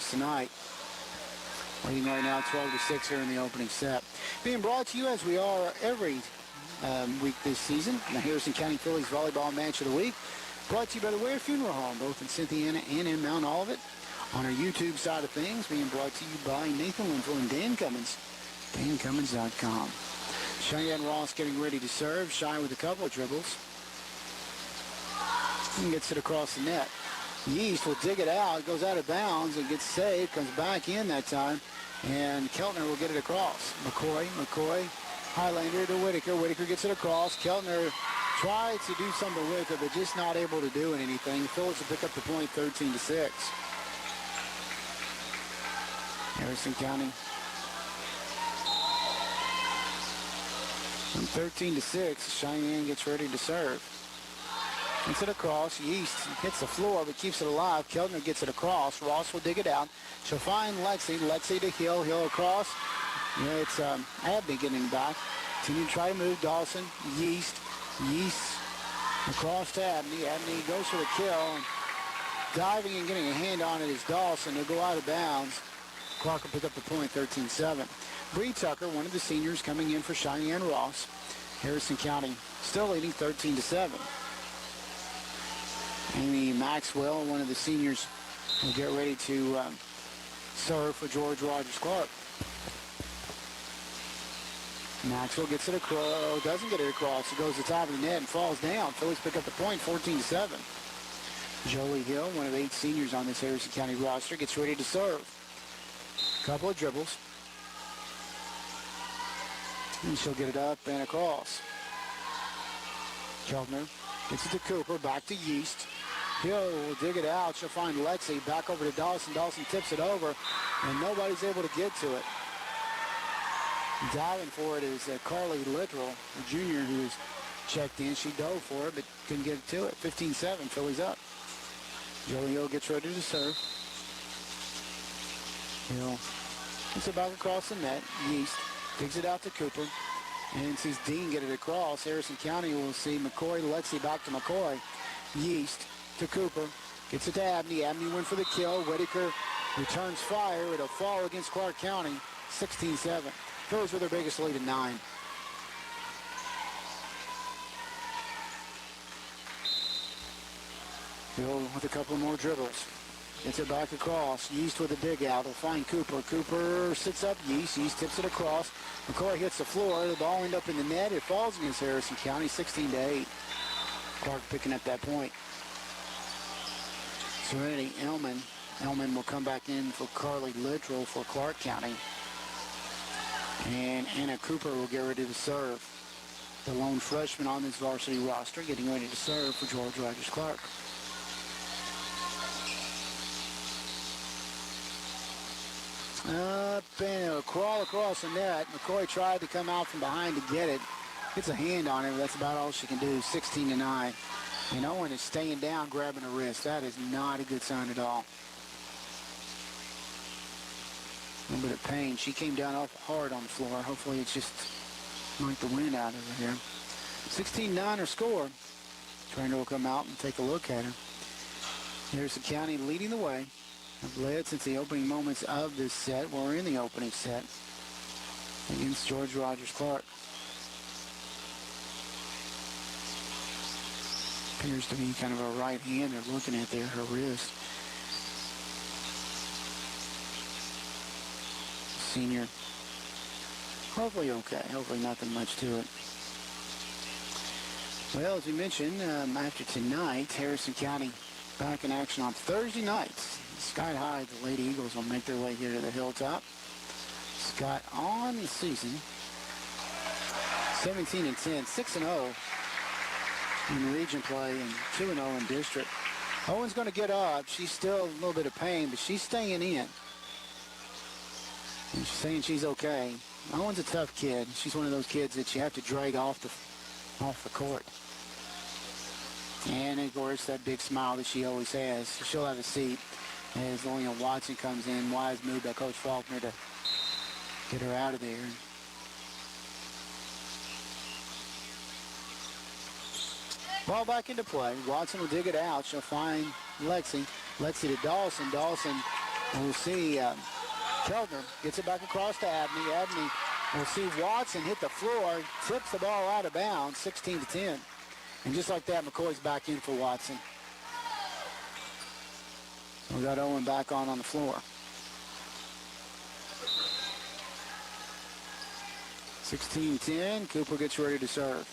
games tonight. Leading right now 12-6 here in the opening set. Being brought to you as we are every week this season, the Harrison County Fillies Volleyball Match of the Week. Brought to you by the Ware Funeral Home, both in Cynthiana and in Mount Olivet. On our YouTube side of things, being brought to you by Nathan Winfield and Dan Cummins, dancummins.com. Cheyenne Ross getting ready to serve. Shy with a couple of dribbles. And gets it across the net. Yeast will dig it out, goes out of bounds and gets saved, comes back in that time, and Keltner will get it across. McCoy, Highlander to Whitaker. Whitaker gets it across. Keltner tried to do something with it, but just not able to do anything. The Phillies will pick up the point 13-6. Harrison County. From 13-6, Cheyenne gets ready to serve. Gets it across. Yeast hits the floor but keeps it alive. Keltner gets it across. Ross will dig it out. She'll find Lexi. Lexi to Hill. Hill across. Yeah, it's Abney getting back. Continue to try to move. Dawson. Yeast across to Abney. Abney goes for the kill. Diving and getting a hand on it is Dawson. He'll go out of bounds. Clark will pick up the point 13-7. Bree Tucker, one of the seniors, coming in for Cheyenne Ross. Harrison County still leading 13-7. Amy Maxwell, one of the seniors, will get ready to serve for George Rogers Clark. Maxwell gets it across, doesn't get it across. It goes to the top of the net and falls down. Phillies pick up the point, 14-7. Jolie Hill, one of 8 seniors on this Harrison County roster, gets ready to serve. Couple of dribbles. And she'll get it up and across. Keltner gets it to Cooper, back to Yeast. Hill will dig it out. She'll find Lexi. Back over to Dawson. Dawson tips it over, and nobody's able to get to it. Diving for it is Carly Littrell, a junior who's checked in. She dove for it, but couldn't get it to it. 15-7, Phillies up. Joey Hill gets ready to serve. Hill gets it back across the net. Yeast digs it out to Cooper. And sees Dean get it across. Harrison County will see McCoy. Lexi back to McCoy. Yeast to Cooper. Gets it to Abney. Abney went for the kill. Whitaker returns fire. It'll fall against Clark County. 16-7. Phillies with their biggest lead at 9. Hill with a couple more dribbles. Gets it back across. Yeast with a dig out. Will find Cooper. Cooper sits up Yeast. Yeast tips it across. McCoy hits the floor. The ball ends up in the net. It falls against Harrison County, 16-8. Clark picking up that point. Serenity Elman. Elman will come back in for Carly Littrell for Clark County. And Anna Cooper will get ready to serve. The lone freshman on this varsity roster getting ready to serve for George Rogers Clark. Up and a crawl across the net. McCoy tried to come out from behind to get it. Gets a hand on it, but that's about all she can do. 16-9. And Owen is staying down, grabbing her wrist. That is not a good sign at all. A little bit of pain. She came down awful hard on the floor. Hopefully it's just like the wind out over here. 16-9 her score. Trainer will come out and take a look at her. Harrison County leading the way. Have led since the opening moments of this set. We're in the opening set against George Rogers Clark. Appears to be kind of a right hand they're looking at there, her wrist. Senior. Hopefully okay. Hopefully nothing much to it. Well, as we mentioned, after tonight, Harrison County back in action on Thursday nights. Sky High, the Lady Eagles will make their way here to the Hilltop. Scott on the season, 17-10, 6-0 in region play and 2-0 in district. Owen's going to get up. She's still a little bit of pain, but she's staying in. And she's saying she's okay. Owen's a tough kid. She's one of those kids that you have to drag off the court. And, of course, that big smile that she always has. She'll have a seat as Lillian Watson comes in. Wise move by Coach Faulkner to get her out of there. Ball back into play. Watson will dig it out. She'll find Lexi. Lexi to Dawson. Dawson We'll see Keltner gets it back across to Abney. Abney, we'll see Watson hit the floor, tips the ball out of bounds, 16-10. And just like that, McCoy's back in for Watson. So we got Owen back on the floor. 16-10, Cooper gets ready to serve.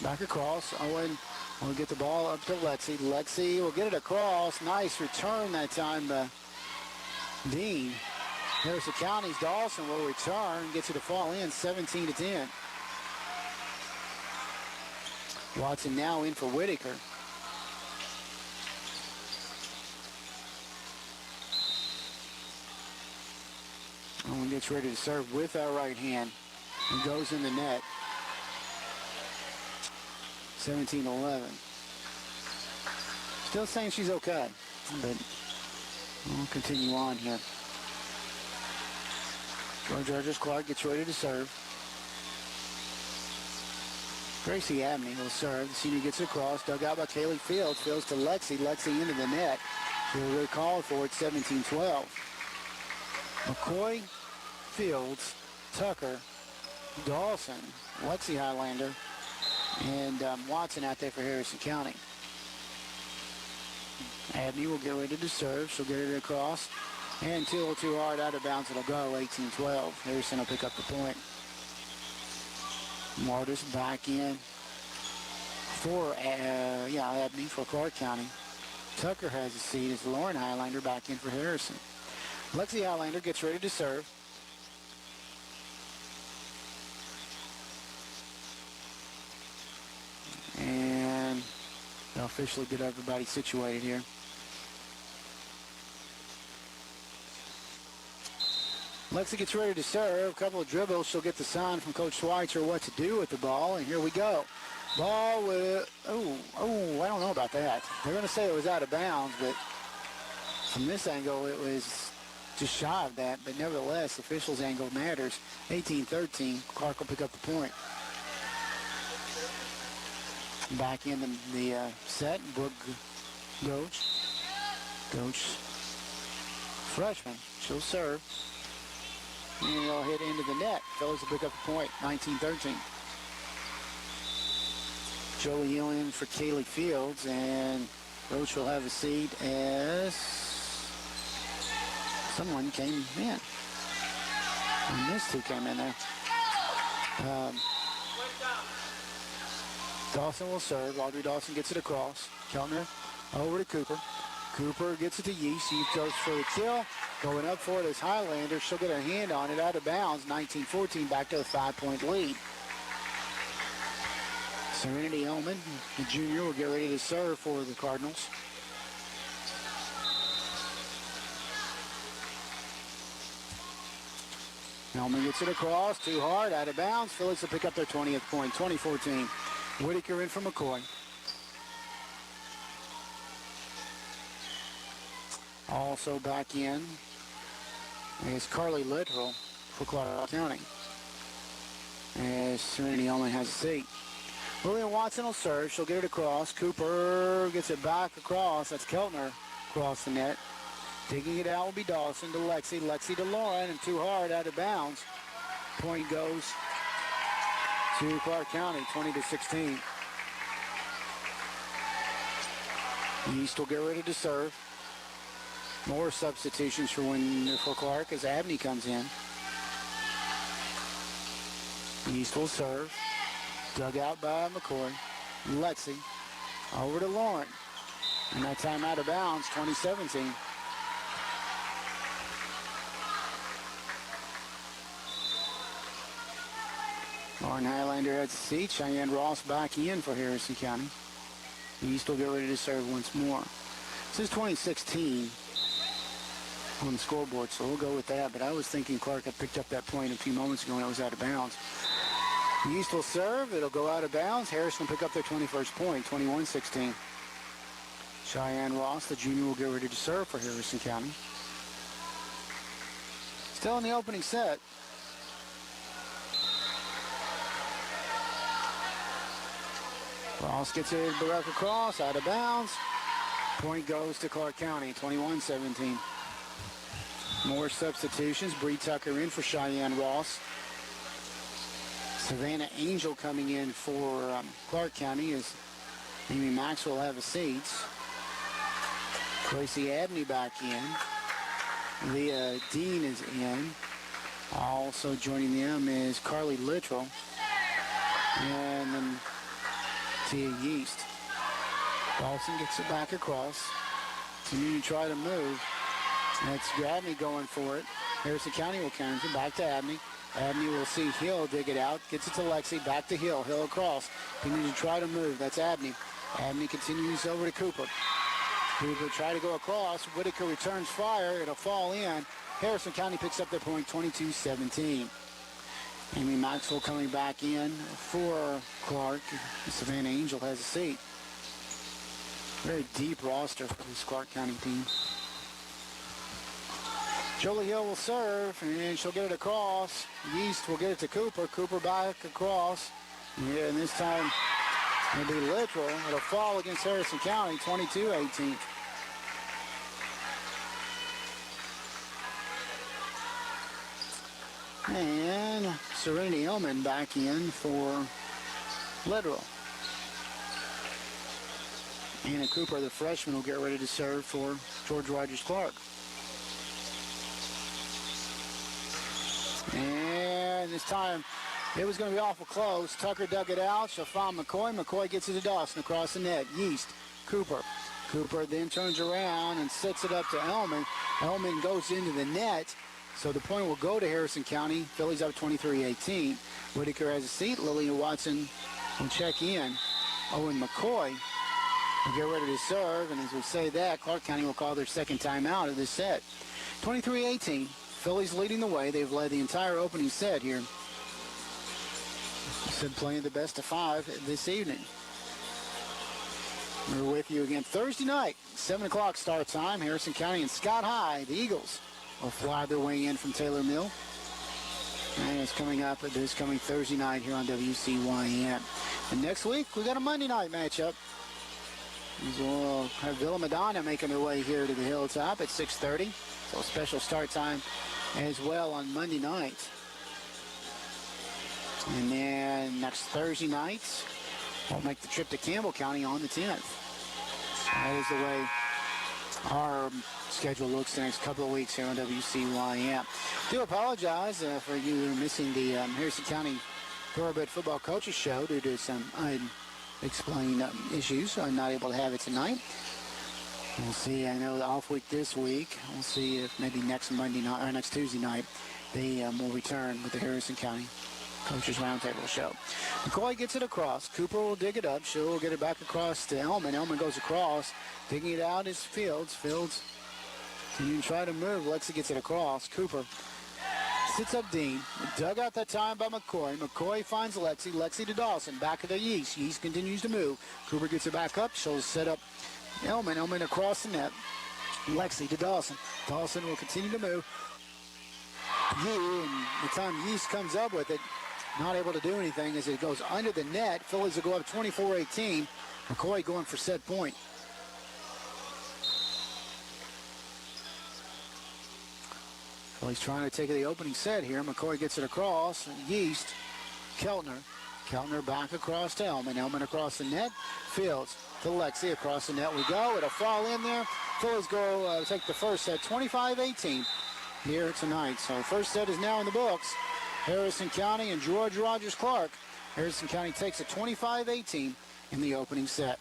Back across, Owen will get the ball up to Lexi. Lexi will get it across. Nice return that time by Dean. Harrison County's Dawson will return, gets it to fall in, 17-10. Watson now in for Whitaker. Owen gets ready to serve with that right hand. And goes in the net. 17-11. Still saying she's okay, but we'll continue on here. George Clark gets ready to serve. Gracie Abney will serve. The senior gets across. Dug out by Kaylee Fields. Fields to Lexi. Lexi into the net. She'll recall for it, 17-12. McCoy, Fields, Tucker, Dawson, Lexi Highlander, and Watson out there for Harrison County. Abney will get ready to serve. She'll get it across. And too hard out of bounds. It'll go 18-12. Harrison will pick up the point. Martis back in for Abney for Clark County. Tucker has a seat as Lauren Highlander back in for Harrison. Lexi Highlander gets ready to serve. And they'll officially get everybody situated here. Lexi gets ready to serve. A couple of dribbles. She'll get the sign from Coach Schweitzer what to do with the ball. And here we go. Ball with, I don't know about that. They're going to say it was out of bounds, but from this angle, it was just shy of that. But nevertheless, officials' angle matters. 18-13. Clark will pick up the point. Back in the set, Brooke Goach, freshman. She'll serve. And it'll hit into the net. Fellows will pick up the point, 19-13. Joey Hill in for Kaylee Fields, and Roach will have a seat as someone came in. And this two came in there. Dawson will serve. Audrey Dawson gets it across. Keltner over to Cooper. Cooper gets it to Yeast. He goes for the kill. Going up for it is Highlander. She'll get her hand on it out of bounds. 19-14, back to a 5-point lead. Serenity Ullman, the junior, will get ready to serve for the Cardinals. Ullman gets it across. Too hard, out of bounds. Phillies will pick up their 20th point, 20-14. Whitaker in for McCoy. Also back in is Carly Littrell for Clark County, as Serenity Ullman has a seat. Lillian Watson will serve. She'll get it across. Cooper gets it back across. That's Keltner across the net. Digging it out will be Dawson to Lexi. Lexi to Lauren, and too hard, out of bounds. Point goes to Clark County, 20-16. East will get ready to serve. More substitutions for Clark as Abney comes in. East will serve. Dug out by McCoy. Lexi over to Lauren. And that time out of bounds, 2017. Lauren Highlander has a seat. Cheyenne Ross back in for Harrison County. East will get ready to serve once more. This is 2016 on the scoreboard, so we'll go with that. But I was thinking Clark had picked up that point a few moments ago and it was out of bounds. East will serve. It'll go out of bounds. Harrison will pick up their 21st point, 21-16. Cheyenne Ross, the junior, will get ready to serve for Harrison County. Still in the opening set. Ross gets it back across, out of bounds. Point goes to Clark County, 21-17. More substitutions. Bree Tucker in for Cheyenne Ross. Savannah Angel coming in for Clark County as Amy Maxwell have a seat. Gracie Abney back in. Leah Dean is in. Also joining them is Carly Littrell. And then Tia Yeast. Dawson gets it back across. Continue to try to move. That's Abney going for it. Harrison County will counter it. Back to Abney. Abney will see Hill dig it out. Gets it to Lexi. Back to Hill. Hill across. Continue to try to move. That's Abney. Abney continues over to Cooper. Cooper try to go across. Whitaker returns fire. It'll fall in. Harrison County picks up their point, 22-17. Amy Maxwell coming back in for Clark. Savannah Angel has a seat. Very deep roster for this Clark County team. Jolie Hill will serve, and she'll get it across. Yeast will get it to Cooper. Cooper back across. Yeah, and this time it'll be Littrell. It'll fall against Harrison County, 22-18. And Serenity Ellman back in for Littrell. Anna Cooper, the freshman, will get ready to serve for George Rogers Clark. And this time, it was going to be awful close. Tucker dug it out. She'll find McCoy. McCoy gets it to Dawson across the net. Yeast, Cooper. Cooper then turns around and sets it up to Ellman. Ellman goes into the net. So the point will go to Harrison County. Phillies up 23-18. Whitaker has a seat. Lillian Watson will check in. Owen McCoy will get ready to serve. And as we say that, Clark County will call their second timeout of this set. 23-18. Phillies leading the way. They've led the entire opening set here. Said playing the best of 5 this evening. We're with you again Thursday night, 7 o'clock start time. Harrison County and Scott High, the Eagles, will fly their way in from Taylor Mill. And it's coming up this coming Thursday night here on WCYN. And next week, we got a Monday night matchup. We'll have Villa Madonna making their way here to the Hilltop at 6:30. So a special start time as well on Monday night. And then next Thursday night, we'll make the trip to Campbell County on the 10th. That is the way our schedule looks the next couple of weeks here on WCYN. Do apologize for you missing the Harrison County Thoroughbred Football Coaches Show due to some unexplained issues. I'm not able to have it tonight. We'll see. I know the off week this week. We'll see if maybe next Monday night or next Tuesday night they will return with the Harrison County Coaches Roundtable Show. McCoy gets it across. Cooper will dig it up. She'll get it back across to Ellman. Ellman goes across. Digging it out is Fields. Fields can try to move. Lexi gets it across. Cooper sits up Dean. Dug out that time by McCoy. McCoy finds Lexi. Lexi to Dawson. Back of the Yeast. Yeast continues to move. Cooper gets it back up. She'll set up Ellman. Ellman across the net. Lexi to Dawson. Dawson will continue to move. And the time Yeast comes up with it, not able to do anything as it goes under the net. Phillies will go up 24-18. McCoy going for set point. Phillies trying to take the opening set here. McCoy gets it across. Yeast, Keltner. Keltner back across to Ellman. Ellman across the net. Fields to Lexi. Across the net we go. It'll fall in there. Phillies go take the first set 25-18 here tonight. So first set is now in the books. Harrison County and George Rogers Clark. Harrison County takes it 25-18 in the opening set.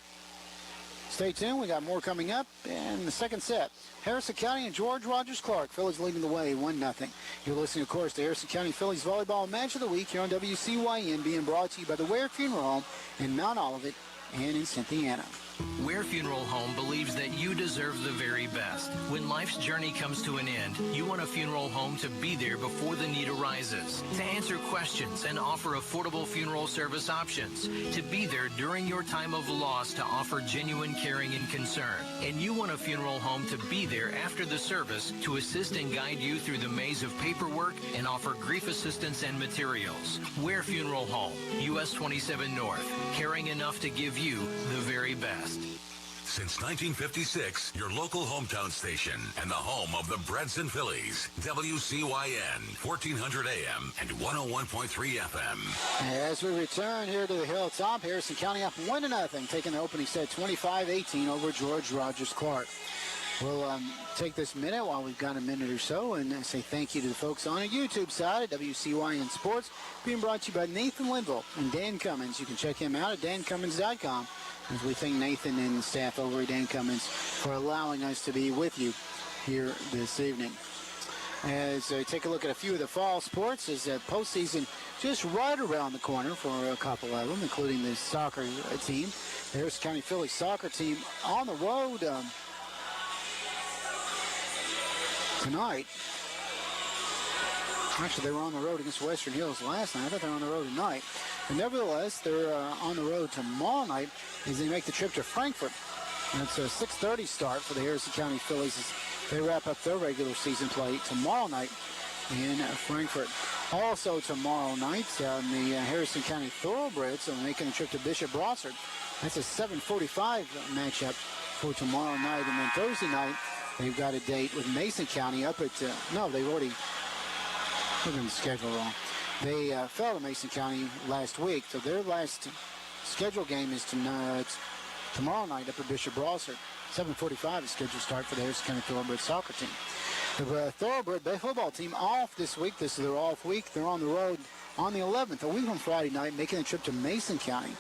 Stay tuned. We got more coming up in the second set. Harrison County and George Rogers Clark. Phillies leading the way 1-0. You're listening, of course, to Harrison County Phillies Volleyball Match of the Week here on WCYN, being brought to you by the Ware Funeral Home in Mount Olivet and in Cynthiana. Ware Funeral Home believes that you deserve the very best. When life's journey comes to an end, you want a funeral home to be there before the need arises, to answer questions and offer affordable funeral service options, to be there during your time of loss to offer genuine caring and concern. And you want a funeral home to be there after the service to assist and guide you through the maze of paperwork and offer grief assistance and materials. Ware Funeral Home, US 27 North, caring enough to give you the very best. Since 1956, your local hometown station and the home of the Breadson Phillies. WCYN, 1400 AM and 101.3 FM. As we return here to the Hilltop, Harrison County up 1-0, taking the opening set 25-18 over George Rogers Clark. We'll take this minute while we've got a minute or so and say thank you to the folks on the YouTube side at WCYN Sports, being brought to you by Nathan Linville and Dan Cummins. You can check him out at dancummins.com. As we thank Nathan and the staff over at Dan Cummins for allowing us to be with you here this evening. As I take a look at a few of the fall sports, as the postseason just right around the corner for a couple of them, including the soccer team. The Harrison County Phillies soccer team on the road tonight. Actually, they were on the road against Western Hills last night. I thought they were on the road tonight. But nevertheless, they're on the road tomorrow night as they make the trip to Frankfort. And it's a 6:30 start for the Harrison County Phillies as they wrap up their regular season play tomorrow night in Frankfort. Also tomorrow night, the Harrison County Thoroughbreds are making the trip to Bishop Brossard. That's a 7:45 matchup for tomorrow night. And then Thursday night, they've got a date with Mason County up at, no, they've already, look at the schedule wrong. They fell to Mason County last week, so their last scheduled game is tonight, tomorrow night up at Bishop Brossard. 7:45 is scheduled start for the Harrison County Thoroughbred soccer team. The Thoroughbred football team off this week. This is their off week. They're on the road on the 11th, a week from Friday night, making the trip to Mason County.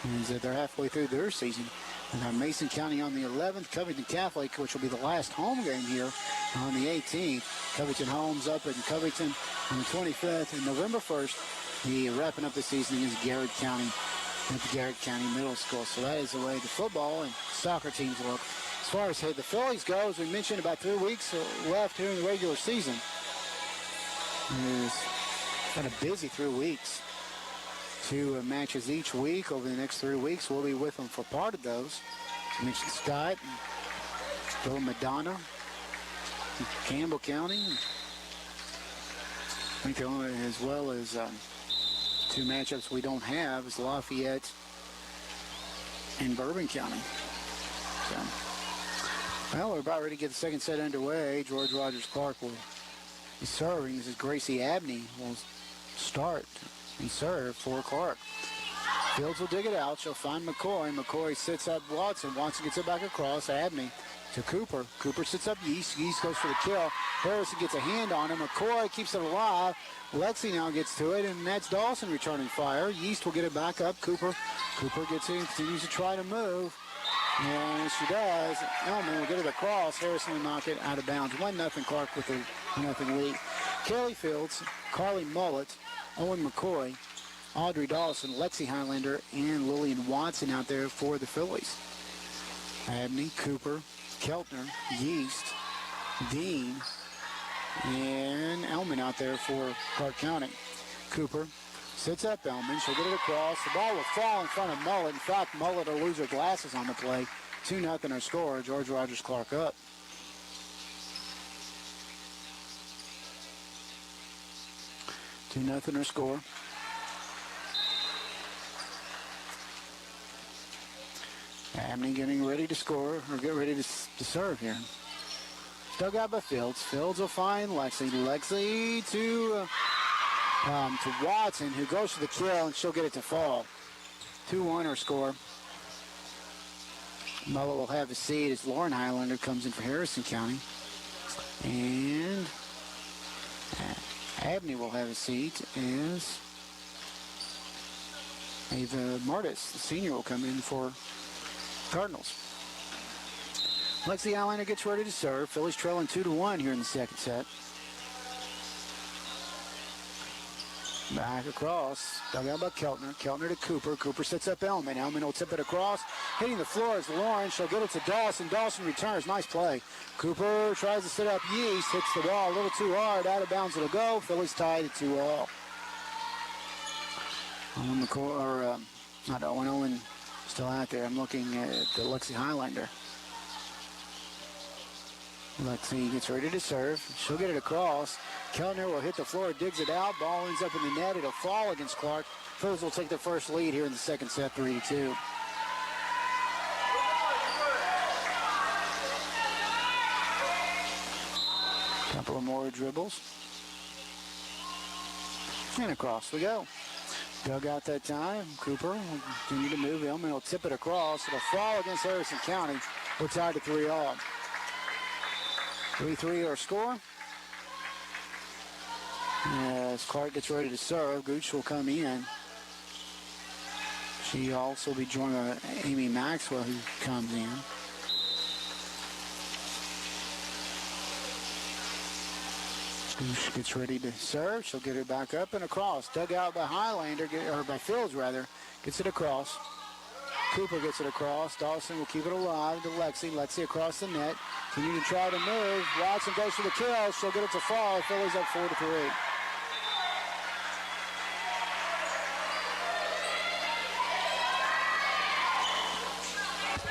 And they're halfway through their season. And Mason County on the 11th, Covington Catholic, which will be the last home game here on the 18th. Covington Homes up in Covington on the 25th. And November 1st, the wrapping up the season against Garrett County at the Garrett County Middle School. So that is the way the football and soccer teams look. As far as the Phillies go, as we mentioned, about 3 weeks left here in the regular season. It's been a busy 3 weeks. 2 matches each week over the next 3 weeks. We'll be with them for part of those. I mentioned Scott, Bill Madonna, Campbell County. I think the only, as well as 2 matchups we don't have is Lafayette and Bourbon County. So, well, we're about ready to get the second set underway. George Rogers Clark will be serving. This is Gracie Abney will start and serve for Clark. Fields will dig it out. She'll find McCoy. McCoy sits up Watson. Watson gets it back across. Abney to Cooper. Cooper sits up Yeast. Yeast goes for the kill. Harrison gets a hand on him. McCoy keeps it alive. Lexi now gets to it, and that's Dawson returning fire. Yeast will get it back up. Cooper gets in, continues to try to move. And she does. Elman will get it across. Harrison will knock it out of bounds. 1-0 Clark with a 1-0 lead. Kelly Fields, Carly Mullet, Owen McCoy, Audrey Dawson, Lexi Highlander, and Lillian Watson out there for the Phillies. Abney, Cooper, Keltner, Yeast, Dean, and Elman out there for Clark County. Cooper sits up Elman. She'll get it across. The ball will fall in front of Mullet. In fact, Mullet will lose her glasses on the play. 2-0 our score. George Rogers Clark up. Nothing or score. Abney getting ready to score, or get ready to serve here. Dug out by Fields. Fields will find Lexi. Lexi to Watson, who goes for the kill, and she'll get it to fall. 2-1 our score. Mullet will have a seat as Lauren Highlander comes in for Harrison County. And Abney will have a seat as Ava Martis, the senior, will come in for Cardinals. Lexi Highlander gets ready to serve. Phillies trailing 2-1 here in the second set. Back across. Dug out by Keltner. Keltner to Cooper. Cooper sets up Elman. Elman will tip it across. Hitting the floor is Lauren. She'll get it to Dawson. Dawson returns. Nice play. Cooper tries to set up Yeast. Hits the ball a little too hard. Out of bounds it'll go. Phillies tied at 2-all. Owen McCoy, or not Owen. Owen still out there. I'm looking at the Lexi Highlander. Lexi gets ready to serve. She'll get it across. Kellner will hit the floor, digs it out. Ball ends up in the net. It'll fall against Clark. Phillies will take the first lead here in the second set, 3-2. Couple of more dribbles. And across we go. Dug out that time. Cooper will continue to move. Elman will tip it across. It'll fall against Harrison County. We're tied to 3-all. 3-3 our score. As Clark gets ready to serve, Gooch will come in. She also will be joined by Amy Maxwell, who comes in. Gooch gets ready to serve. She'll get it back up and across. Dug out by Highlander, or by Fields rather. Gets it across. Cooper gets it across. Dawson will keep it alive to Lexi. Lexi across the net. Continue to try to move. Watson goes for the kill. She'll get it to fall. Phillies up 4-3.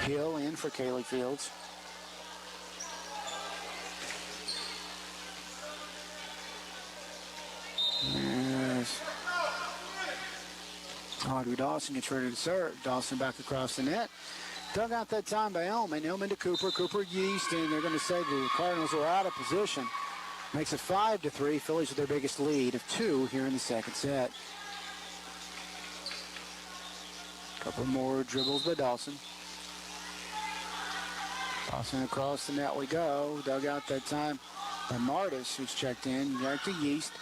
Hill in for Kaylee Fields. Yes. Audrey Dawson gets ready to serve. Dawson back across the net. Dug out that time by Elman. Elman to Cooper. Cooper Yeast, and they're going to say the Cardinals are out of position. Makes it 5-3. Phillies with their biggest lead of 2 here in the second set. Couple more dribbles by Dawson. Dawson across the net we go. Dug out that time by Martis, who's checked in. Back to Yeast.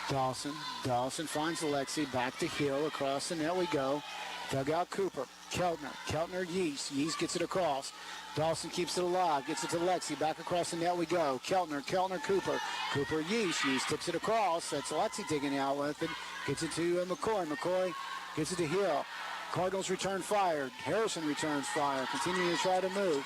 Dawson. Dawson finds Alexi. Back to Hill. Across the net we go. Dug out Cooper. Keltner. Keltner Yeast. Yeast gets it across. Dawson keeps it alive. Gets it to Lexi. Back across the net we go. Keltner. Keltner Cooper. Cooper Yeast. Yeast tips it across. That's Lexi taking out with it. Gets it to McCoy. McCoy gets it to Hill. Cardinals return fire. Harrison returns fire. Continuing to try to move.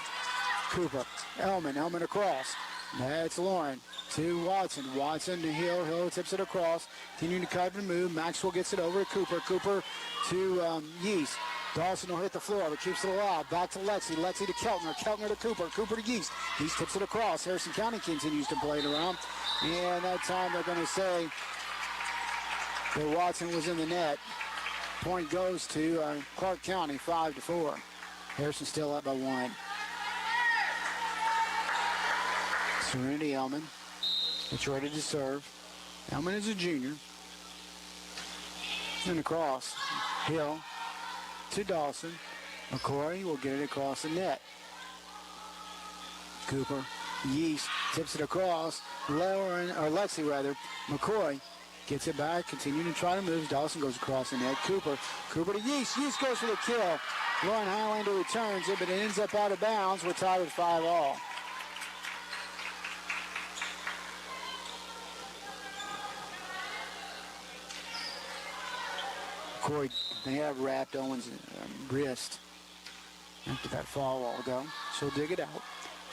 Cooper. Elman. Elman across. That's Lauren. To Watson. Watson to Hill. Hill tips it across. Continuing to cut and move. Maxwell gets it over to Cooper. Cooper to Yeast. Dawson will hit the floor, but keeps it alive. Back to Lexi. Lexi to Keltner. Keltner to Cooper. Cooper to Yeast. Yeast tips it across. Harrison County continues to play it around. And that time they're going to say that Watson was in the net. Point goes to Clark County, 5-4. Harrison still up by 1. Serenity Elman. It's ready to serve. Elman is a junior. And across. Hill to Dawson. McCoy will get it across the net. Cooper. Yeast tips it across. Lexi rather. McCoy gets it back. Continuing to try to move. Dawson goes across the net. Cooper. Cooper to Yeast. Yeast goes for the kill. Lauren Highlander returns it, but it ends up out of bounds. We're tied at 5-all. Corey, they have wrapped Owen's wrist after that fall a while ago. She'll dig it out.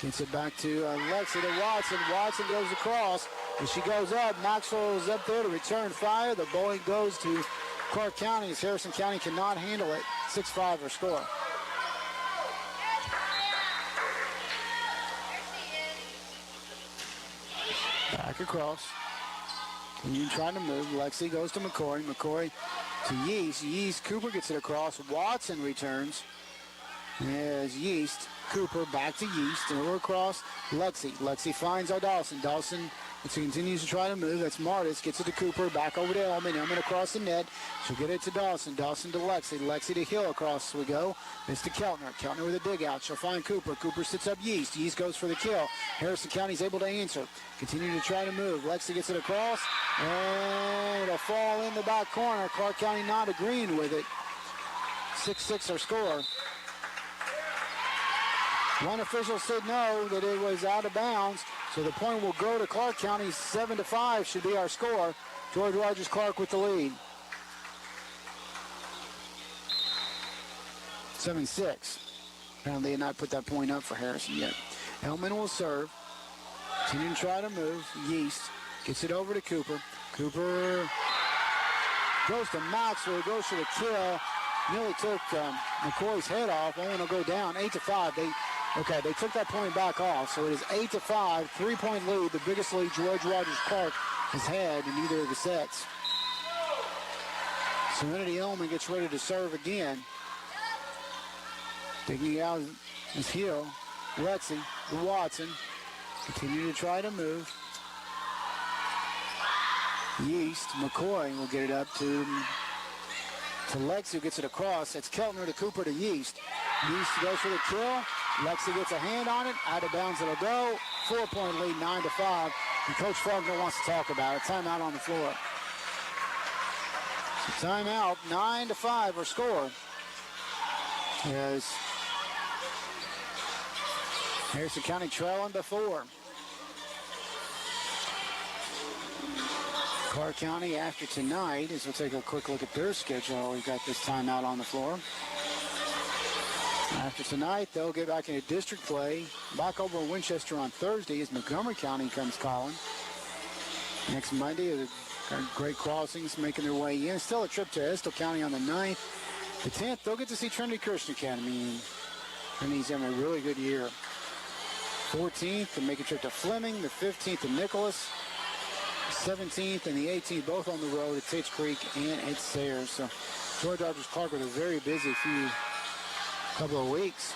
Gets it back to Lexi to Watson. Watson goes across. As she goes up, Maxwell is up there to return fire. The bowling goes to Clark County as Harrison County cannot handle it. 6-5 our score. Back across. Continue trying to move. Lexi goes to McCoy. McCoy to Yeast. Yeast. Cooper gets it across. Watson returns. As Yeast. Cooper back to Yeast. Over across. Lexi. Lexi finds our Dawson. Dawson continues to try to move. That's Martis. Gets it to Cooper. Back over to Elman. Elman across the net. She'll get it to Dawson. Dawson to Lexi. Lexi to Hill. Across we go. It's to Keltner. Keltner with a dig out. She'll find Cooper. Cooper sits up Yeast. Yeast goes for the kill. Harrison County's able to answer. Continue to try to move. Lexi gets it across. And it'll fall in the back corner. Clark County not agreeing with it. 6-6 our score. One official said no, that it was out of bounds. So the point will go to Clark County. 7-5 should be our score. George Rogers Clark with the lead. 7-6. Apparently they had not put that point up for Harrison yet. Elman will serve. Continue to try to move. Yeast gets it over to Cooper. Cooper goes to Maxwell. Goes for the kill. Nearly took McCoy's head off. Owen will go down 8-5. They took that point back off. So it is 8-5. 3-point lead. The biggest lead George Rogers Clark has had in either of the sets. Serenity Elman gets ready to serve again. Digging out is Hill. Lexi. Watson. Continue to try to move. Yeast. McCoy will get it up to Lexi, who gets it across. That's Keltner to Cooper to Yeast. Yeast goes for the kill. Lexi gets a hand on it. Out of bounds it'll go. 4-point lead, 9-5. And Coach Faulkner wants to talk about it. Timeout on the floor. So timeout, 9-5 our score. As Harrison County trailing by 4. Clark County after tonight, as we'll take a quick look at their schedule, we've got this timeout on the floor. After tonight, they'll get back into district play. Back over in Winchester on Thursday as Montgomery County comes calling. Next Monday, the Great Crossings making their way in. Still a trip to Estill County on the 9th. The 10th, they'll get to see Trinity Christian Academy. Trinity's having a really good year. 14th, they'll make a trip to Fleming. The 15th to Nicholas. 17th and the 18th, both on the road at Tates Creek and at Sayers. So George Rogers Clark with a very busy couple of weeks.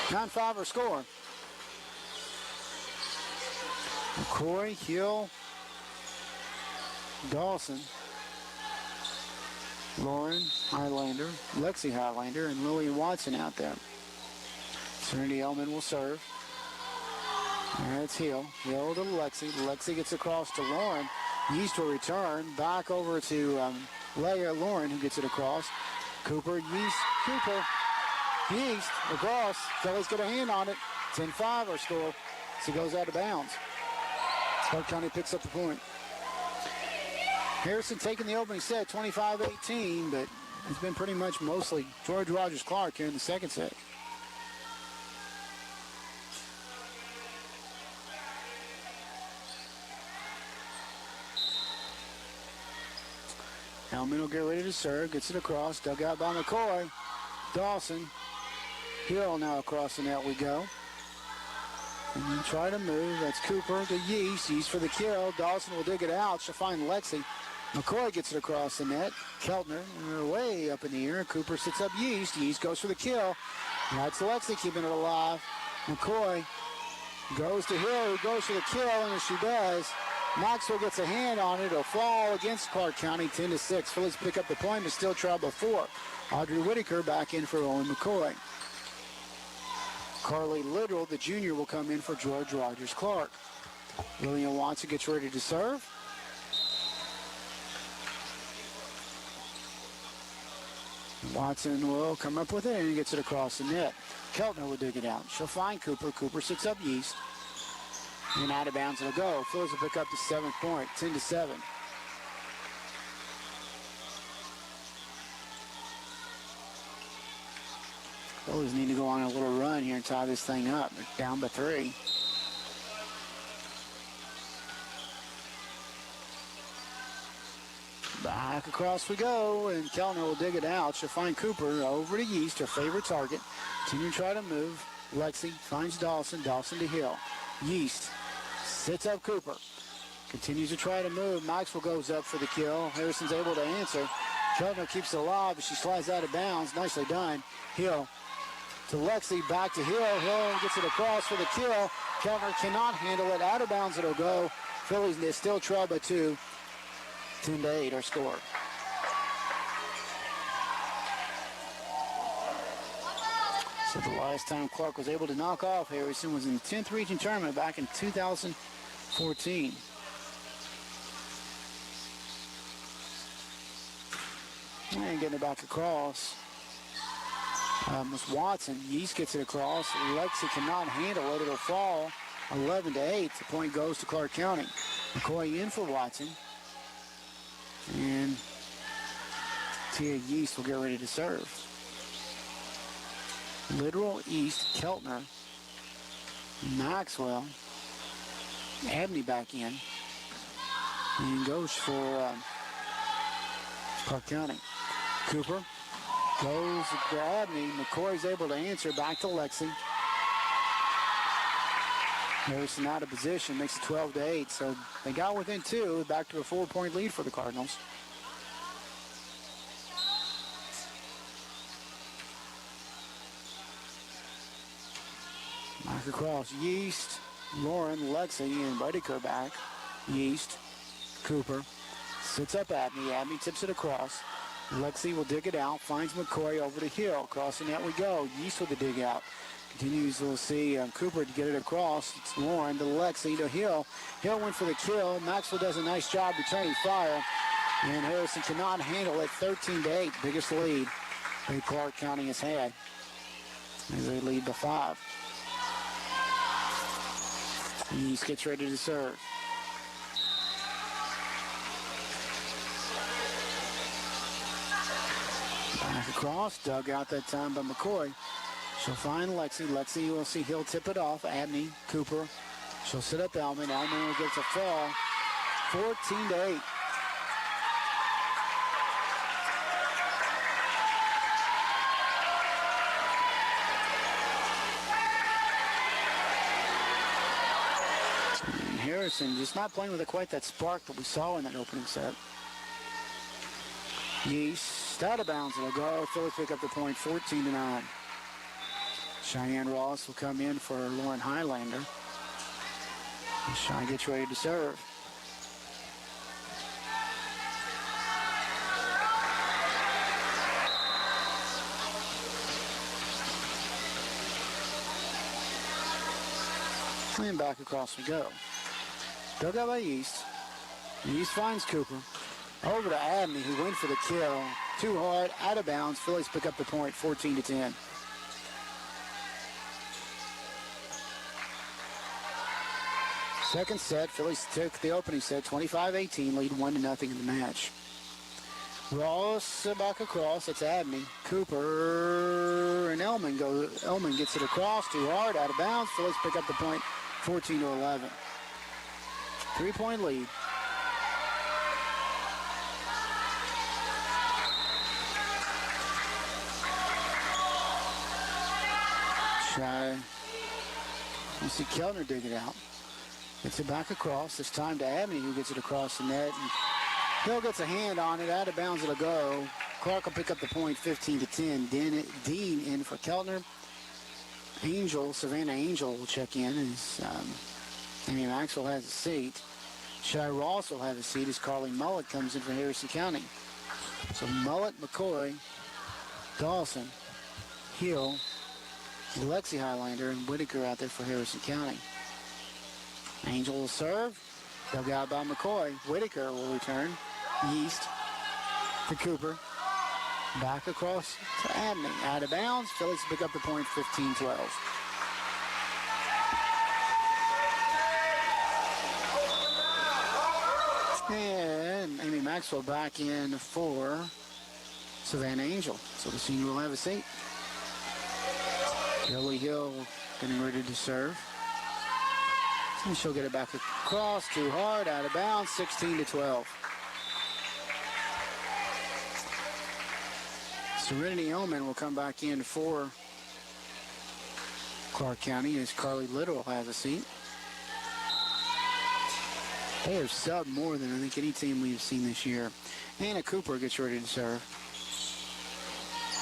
9-5 our score. McCoy, Hill, Dawson, Lauren Highlander, Lexi Highlander, and Lillian Watson out there. Serenity Elman will serve. That's Hill. Hill to Lexi. Lexi gets across to Lauren. Yeast will return. Back over to Leah Lauren, who gets it across. Cooper, Yeast, Cooper. Yeast across. Phillies get a hand on it. 10-5 our score. So it goes out of bounds. Clark County picks up the point. Harrison taking the opening set, 25-18, but it's been pretty much mostly George Rogers Clark here in the second set. Hellman will get ready to serve, gets it across, dug out by McCoy. Dawson, Hill now across the net we go. And then try to move, that's Cooper to Yeast. Yeast for the kill, Dawson will dig it out, she'll find Lexi. McCoy gets it across the net. Keltner way up in the air. Cooper sits up Yeast. Yeast goes for the kill. That's Lexi keeping it alive. McCoy goes to Hill, who goes for the kill, and as she does, Maxwell gets a hand on it. It'll fall against Clark County, 10-6. Phillies pick up the point, but still trail by 4. Audrey Whitaker back in for Owen McCoy. Carly Little, the junior, will come in for George Rogers Clark. Lillian Watson gets ready to serve. Watson will come up with it and gets it across the net. Keltner will dig it out. She'll find Cooper. Cooper sits up Yeast. And out of bounds it'll go. Phillies will pick up the 7th point, 10-7. Phillies need to go on a little run here and tie this thing up. They're down by 3. Back across we go, and Kellner will dig it out. She'll find Cooper over to Yeast, her favorite target. Continue to try to move. Lexi finds Dawson. Dawson to Hill. Yeast sits up Cooper. Continues to try to move. Maxwell goes up for the kill. Harrison's able to answer. Kellner keeps it alive, but she slides out of bounds. Nicely done. Hill to Lexi, back to Hill. Hill gets it across for the kill. Kellner cannot handle it. Out of bounds it'll go. Phillies still trail by 2. 10-8 our score. So the last time Clark was able to knock off Harrison was in the 10th region tournament back in 2014. And getting it back across. Was Watson. Yeast gets it across. Lexi cannot handle it. It'll fall 11-8. The point goes to Clark County. McCoy in for Watson. And Tia Yeast will get ready to serve. Literal, East, Keltner, Maxwell, Abney back in, and goes for Clark County. Cooper goes to Abney. McCoy's able to answer, back to Lexi. Harrison out of position, makes it 12-8. So they got within 2, back to a 4-point lead for the Cardinals. Back across, Yeast Lauren, Lexi, and Whitaker back. Yeast, Cooper, sits up Abney. Abney tips it across. Lexi will dig it out, finds McCoy over to Hill. Crossing that we go. Yeast with the dig out. Continues, we'll see Cooper to get it across. It's Lauren to Lexi to Hill. Hill went for the kill. Maxwell does a nice job returning fire. And Harrison cannot handle it. 13-8, biggest lead that Clark County has had as they lead by 5. East gets ready to serve. Back across, dug out that time by McCoy. She'll find Lexi. Lexi will see Hill tip it off. Abney, Cooper. She'll sit up Elman. Elman will get a fall. 14-8. And Harrison just not playing with quite that spark that we saw in that opening set. Yeast out of bounds. It'll go. Phillies pick up the point, 14-9. Cheyenne Ross will come in for Lauren Highlander. Cheyenne gets ready to serve. And back across we go. Dug out by East. East finds Cooper. Over to Abney, who went for the kill. Too hard, out of bounds. Phillies pick up the point, 14-10. Second set, Phillies took the opening set, 25-18, lead 1-0 in the match. Ross back across, it's Abney. Cooper and Elman go. Elman gets it across, too hard, out of bounds. Phillies pick up the point, 14-11. 3-point lead. You see Kellner dig it out. Gets it back across. This time to Abney, who gets it across the net. And Hill gets a hand on it. Out of bounds it'll go. Clark will pick up the point, 15-10. Dean in for Keltner. Savannah Angel will check in as Amy Maxwell has a seat. Shy Ross will have a seat as Carly Mullet comes in for Harrison County. So Mullet, McCoy, Dawson, Hill, Lexi Highlander, and Whitaker out there for Harrison County. Angel will serve. Dug out by McCoy. Whitaker will return. Yeast to Cooper. Back across to Abney. Out of bounds. Phillies pick up the point, 15-12. And Amy Maxwell back in for Savannah Angel. So the senior will have a seat. Kelly Hill getting ready to serve. And she'll get it back across, too hard, out of bounds, 16-12. Serenity Elman will come back in for Clark County as Carly Little has a seat. They have subbed more than I think any team we've seen this year. Anna Cooper gets ready to serve.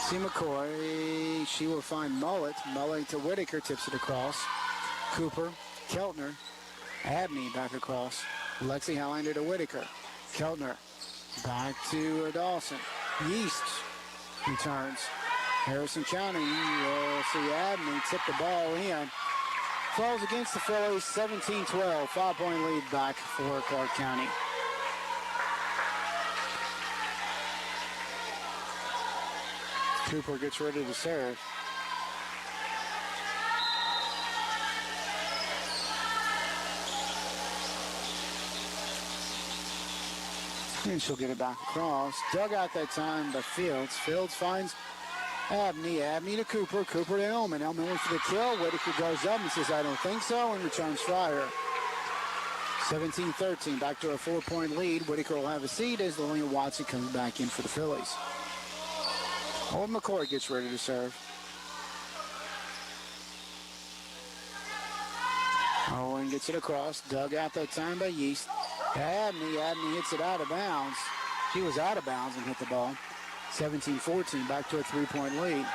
See McCoy, she will find Mullet. Mullet to Whitaker, tips it across. Cooper, Keltner, Abney back across. Lexi Highlander to Whitaker. Keltner back to Dawson. Yeast returns. Harrison County will see Abney tip the ball in. Falls against the Phillies, 17-12. 5-point lead back for Clark County. Cooper gets ready to serve. And she'll get it back across. Dug out that time by Fields. Fields finds Abney. Abney to Cooper. Cooper to Elman. Elman went for the kill. Whitaker goes up and says, I don't think so, and returns fire. 17-13. Back to a 4-point lead. Whitaker will have a seat as Lillian Watson comes back in for the Phillies. Old McCoy gets ready to serve. Owen gets it across. Dug out that time by Yeast. Abney hits it out of bounds. She was out of bounds and hit the ball. 17-14, back to a 3-point lead.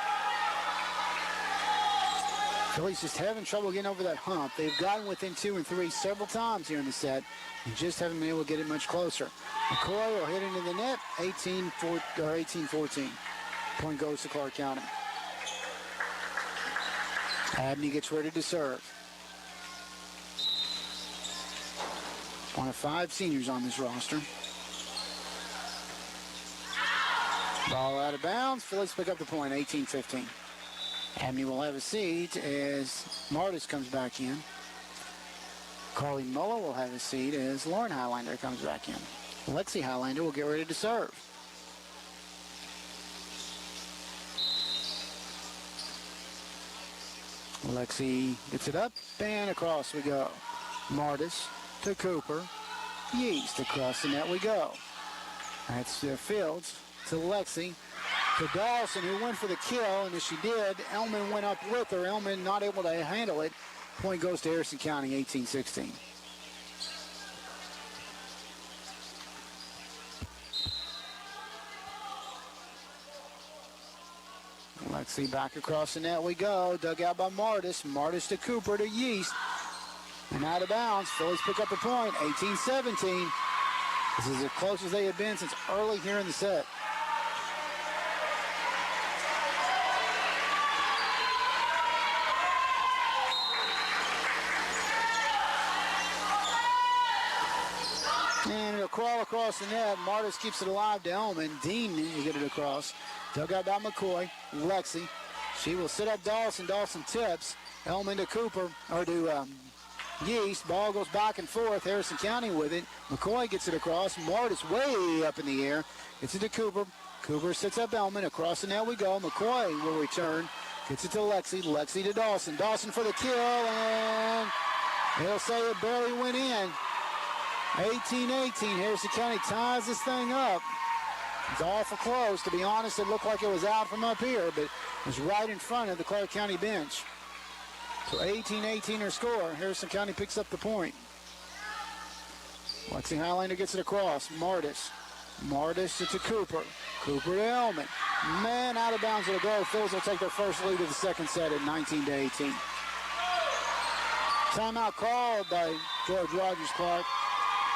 Phillies just having trouble getting over that hump. They've gotten within 2 and 3 several times here in the set and just haven't been able to get it much closer. McCoy will hit into the net, 18-14. Point goes to Clark County. Abney gets ready to serve. One of 5 seniors on this roster. Ball out of bounds. Phillies pick up the point, 18-15. Abney will have a seat as Martis comes back in. Carly Muller will have a seat as Lauren Highlander comes back in. Lexi Highlander will get ready to serve. Lexi gets it up and across we go. Martis to Cooper. Yeast across the net we go. That's Fields to Lexi. To Dawson, who went for the kill, and as she did, Elman went up with her. Elman not able to handle it. Point goes to Harrison County, 18-16. Lexi back across the net we go. Dug out by Martis. Martis to Cooper to Yeast. And out of bounds. Phillies pick up the point, 18-17. This is as close as they have been since early here in the set. And it'll crawl across the net. Martis keeps it alive to Elman. Dean will get it across. Dug out by McCoy. Lexi. She will sit up Dawson. Dawson tips. Elman to Cooper, or to Yeast. Ball goes back and forth. Harrison County with it. McCoy gets it across. Martis way up in the air. Gets it to Cooper. Cooper sits up Elman. Across the net we go. McCoy will return. Gets it to Lexi. Lexi to Dawson. Dawson for the kill, and they'll say it barely went in. 18-18. Harrison County ties this thing up. It's awful close. To be honest, it looked like it was out from up here, but it was right in front of the Clark County bench. So 18-18 her score. Harrison County picks up the point. Lexi Highlander gets it across. Martis. Martis to Cooper. Cooper to Elman. Man, out of bounds it'll go. Phillies will take their first lead of the second set at 19-18. Timeout called by George Rogers Clark.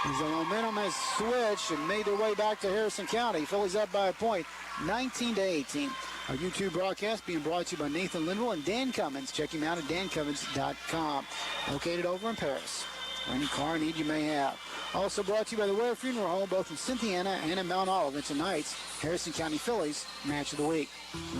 As the momentum has switched and made their way back to Harrison County. Phillies up by a point, 19-18. Our YouTube broadcast being brought to you by Nathan Linville and Dan Cummins. Check him out at dancummins.com. Located over in Paris. For any car need you may have. Also brought to you by the Ware Funeral Home, both in Cynthiana and in Mount Olive. And tonight's Harrison County Phillies Match of the Week.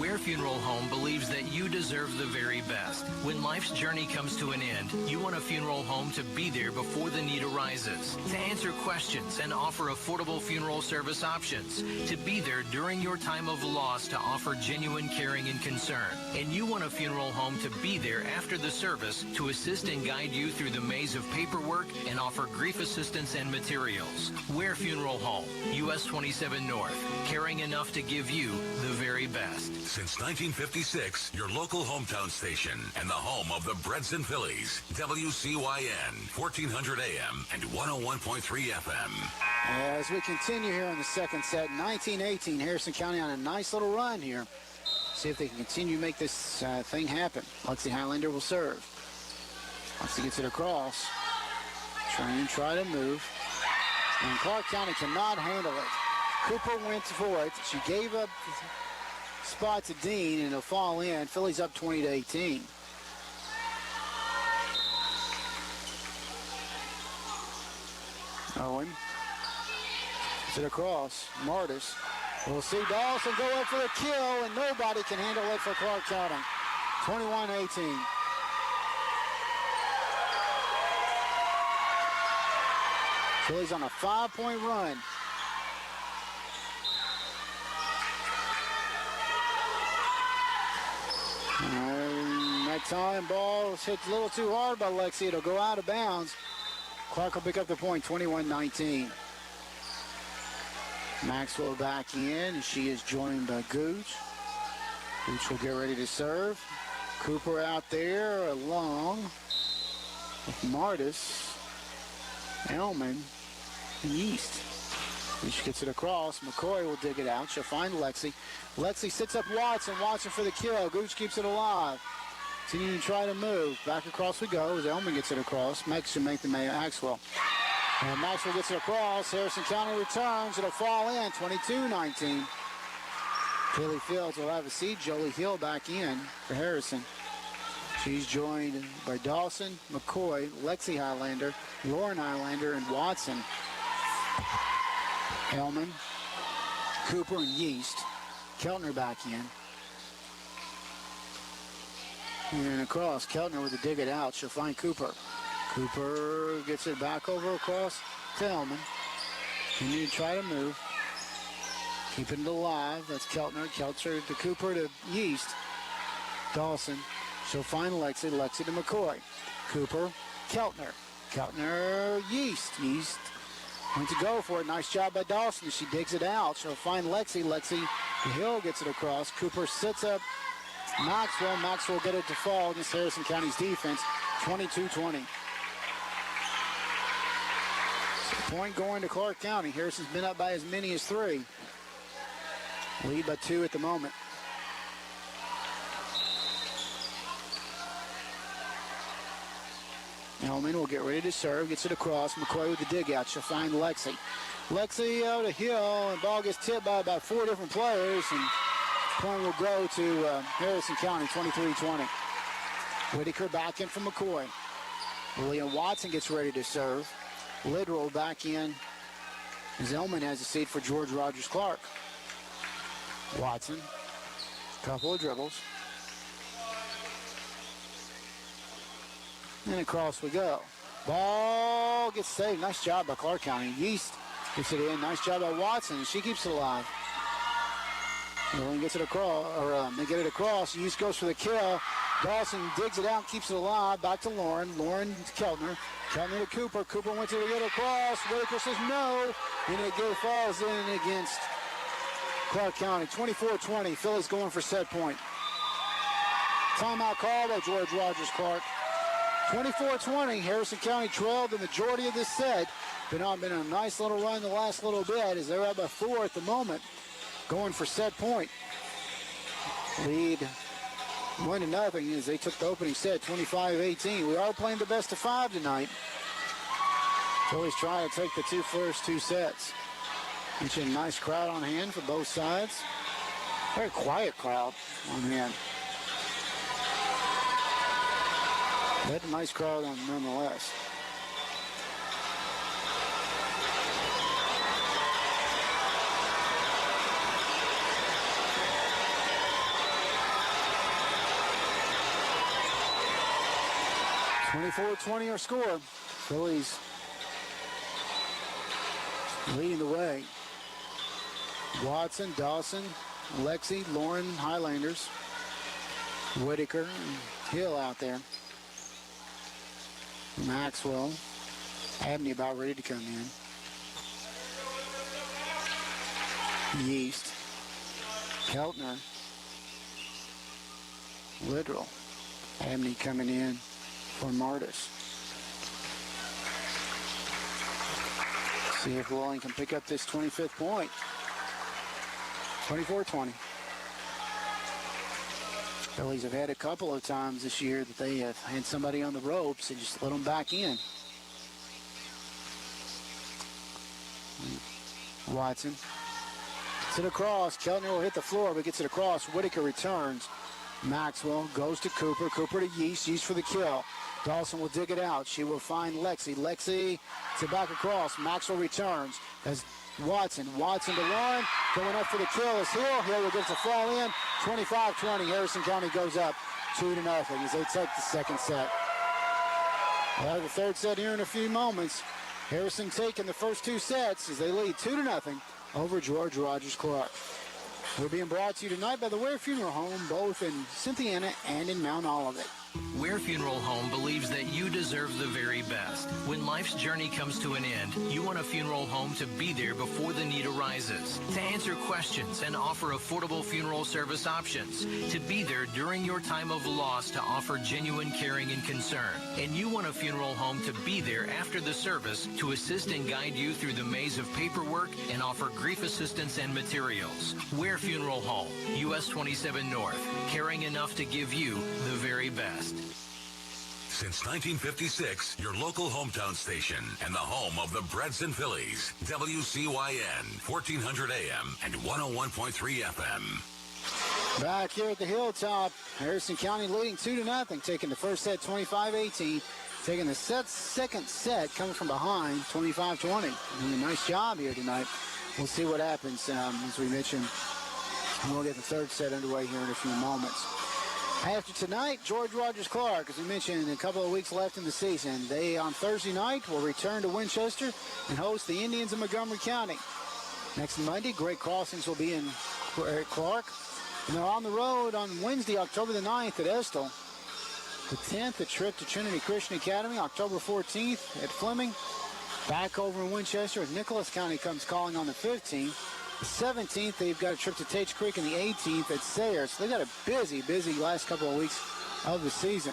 Ware Funeral Home believes that you deserve the very best. When life's journey comes to an end, you want a funeral home to be there before the need arises, to answer questions and offer affordable funeral service options, to be there during your time of loss to offer genuine caring and concern. And you want a funeral home to be there after the service to assist and guide you through the maze of paperwork and offer grief assistance and materials. Ware Funeral Home, US 27 North, caring enough to give you the very best. Since 1956, your local hometown station and the home of the Bredson Phillies. WCYN, 1400 AM and 101.3 FM. As we continue here in the second set, 19-18, Harrison County on a nice little run here. See if they can continue to make this thing happen. Lexi Highlander will serve. Lexi gets it across. Try to move. And Clark County cannot handle it. Cooper went for it. She gave up the spot to Dean, and it'll fall in. Phillies up 20-18. Owen. Gets it across. Martis. We'll see Dawson go up for the kill, and nobody can handle it for Clark County. 21-18. Phillies on a 5-point run. That time ball was hit a little too hard by Lexi. It'll go out of bounds. Clark will pick up the point, 21-19. Maxwell back in, and she is joined by Gooch. Gooch will get ready to serve. Cooper out there along with Martis, Elman, and Yeast. Gooch gets it across. McCoy will dig it out. She'll find Lexi. Lexi sits up Watson. Watson for the kill. Gooch keeps it alive. Continuing to try to move. Back across we go as Elman gets it across. Makes to make the Maxwell. And Maxwell gets it across. Harrison County returns. It'll fall in. 22-19. Philly Fields will have a seat. Jolie Hill back in for Harrison. She's joined by Dawson, McCoy, Lexi Highlander, Lauren Highlander, and Watson. Hellman, Cooper, and Yeast. Keltner back in. And across, Keltner with a dig it out. She'll find Cooper. Cooper gets it back over across to Hellman. Continue to try to move. Keeping it alive. That's Keltner. Keltner to Cooper to Yeast. Dawson. She'll find Lexi. Lexi to McCoy. Cooper. Keltner. Keltner. Yeast. Yeast went to go for it. Nice job by Dawson. She digs it out. She'll find Lexi. Lexi to Hill gets it across. Cooper sits up Maxwell. Maxwell get it to fall against Harrison County's defense. 22-20. So point going to Clark County. Harrison's been up by as many as 3. Lead by 2 at the moment. Hellman will get ready to serve. Gets it across. McCoy with the dig out. She'll find Lexi. Lexi out of Hill. And ball gets tipped by about 4 different players. And point will go to Harrison County, 23-20. Whitaker back in from McCoy. William Watson gets ready to serve. Lidrow back in. Zellman has a seat for George Rogers Clark. Watson. Couple of dribbles. And across we go. Ball gets saved. Nice job by Clark County. Yeast gets it in. Nice job by Watson. She keeps it alive. Lauren gets it across, or they get it across. Yeast goes for the kill. Dawson digs it out, keeps it alive. Back to Lauren. Lauren to Keltner. Keltner to Cooper. Cooper went to get it across. Whitaker says no. And it falls in against Clark County. 24-20. Phillies going for set point. Timeout call by George Rogers Clark. 24-20. Harrison County trailed the majority of this set. Been a nice little run the last little bit as they're up by 4 at the moment. Going for set point. Lead 1-0 as they took the opening set, 25-18. We are playing the best of 5 tonight. Phillies trying to take the first two sets. It's a nice crowd on hand for both sides. Very quiet crowd on hand. But a nice crowd on nonetheless. (24-20) our score. Phillies leading the way. Watson, Dawson, Lexi, Lauren, Highlanders, Whitaker, and Hill out there. Maxwell, Abney about ready to come in. Yeast, Keltner, Lidrell, Abney coming in for Martis. See if Willing can pick up this 25th point. 24-20. Phillies have had a couple of times this year that they have had somebody on the ropes and just let them back in. Watson gets it across. Keltner will hit the floor, but gets it across. Whitaker returns. Maxwell goes to Cooper. Cooper to Yeast. Yeast for the kill. Dawson will dig it out. She will find Lexi. Lexi to back across. Maxwell returns as Watson. Watson to Lauren. Going up for the kill is Hill. Hill will get to fall in. 25-20. Harrison County goes up 2-0 as they take the second set. We'll have the third set here in a few moments. Harrison taking the first two sets as they lead 2-0 over George Rogers Clark. We're being brought to you tonight by the Ware Funeral Home, both in Cynthiana and in Mount Olivet. Ware Funeral Home believes that you deserve the very best. When life's journey comes to an end, you want a funeral home to be there before the need arises, to answer questions and offer affordable funeral service options, to be there during your time of loss to offer genuine caring and concern. And you want a funeral home to be there after the service to assist and guide you through the maze of paperwork and offer grief assistance and materials. Ware Funeral Home, US 27 North, caring enough to give you the very best. Since 1956, your local hometown station and the home of the Breds and Fillies. WCYN, 1400 AM and 101.3 FM. Back here at the Hilltop, Harrison County leading 2-0, taking the first set 25-18, taking the second set coming from behind 25-20. Doing a nice job here tonight. We'll see what happens. As we mentioned, we'll get the third set underway here in a few moments. After tonight, George Rogers Clark, as we mentioned, a couple of weeks left in the season. They, on Thursday night, will return to Winchester and host the Indians of Montgomery County. Next Monday, Great Crossings will be in Clark. And they're on the road on Wednesday, October the 9th at Estill. The 10th, a trip to Trinity Christian Academy, October 14th at Fleming. Back over in Winchester as Nicholas County comes calling on the 15th. The 17th, they've got a trip to Tates Creek, and the 18th at Sayre. So they've got a busy last couple of weeks of the season.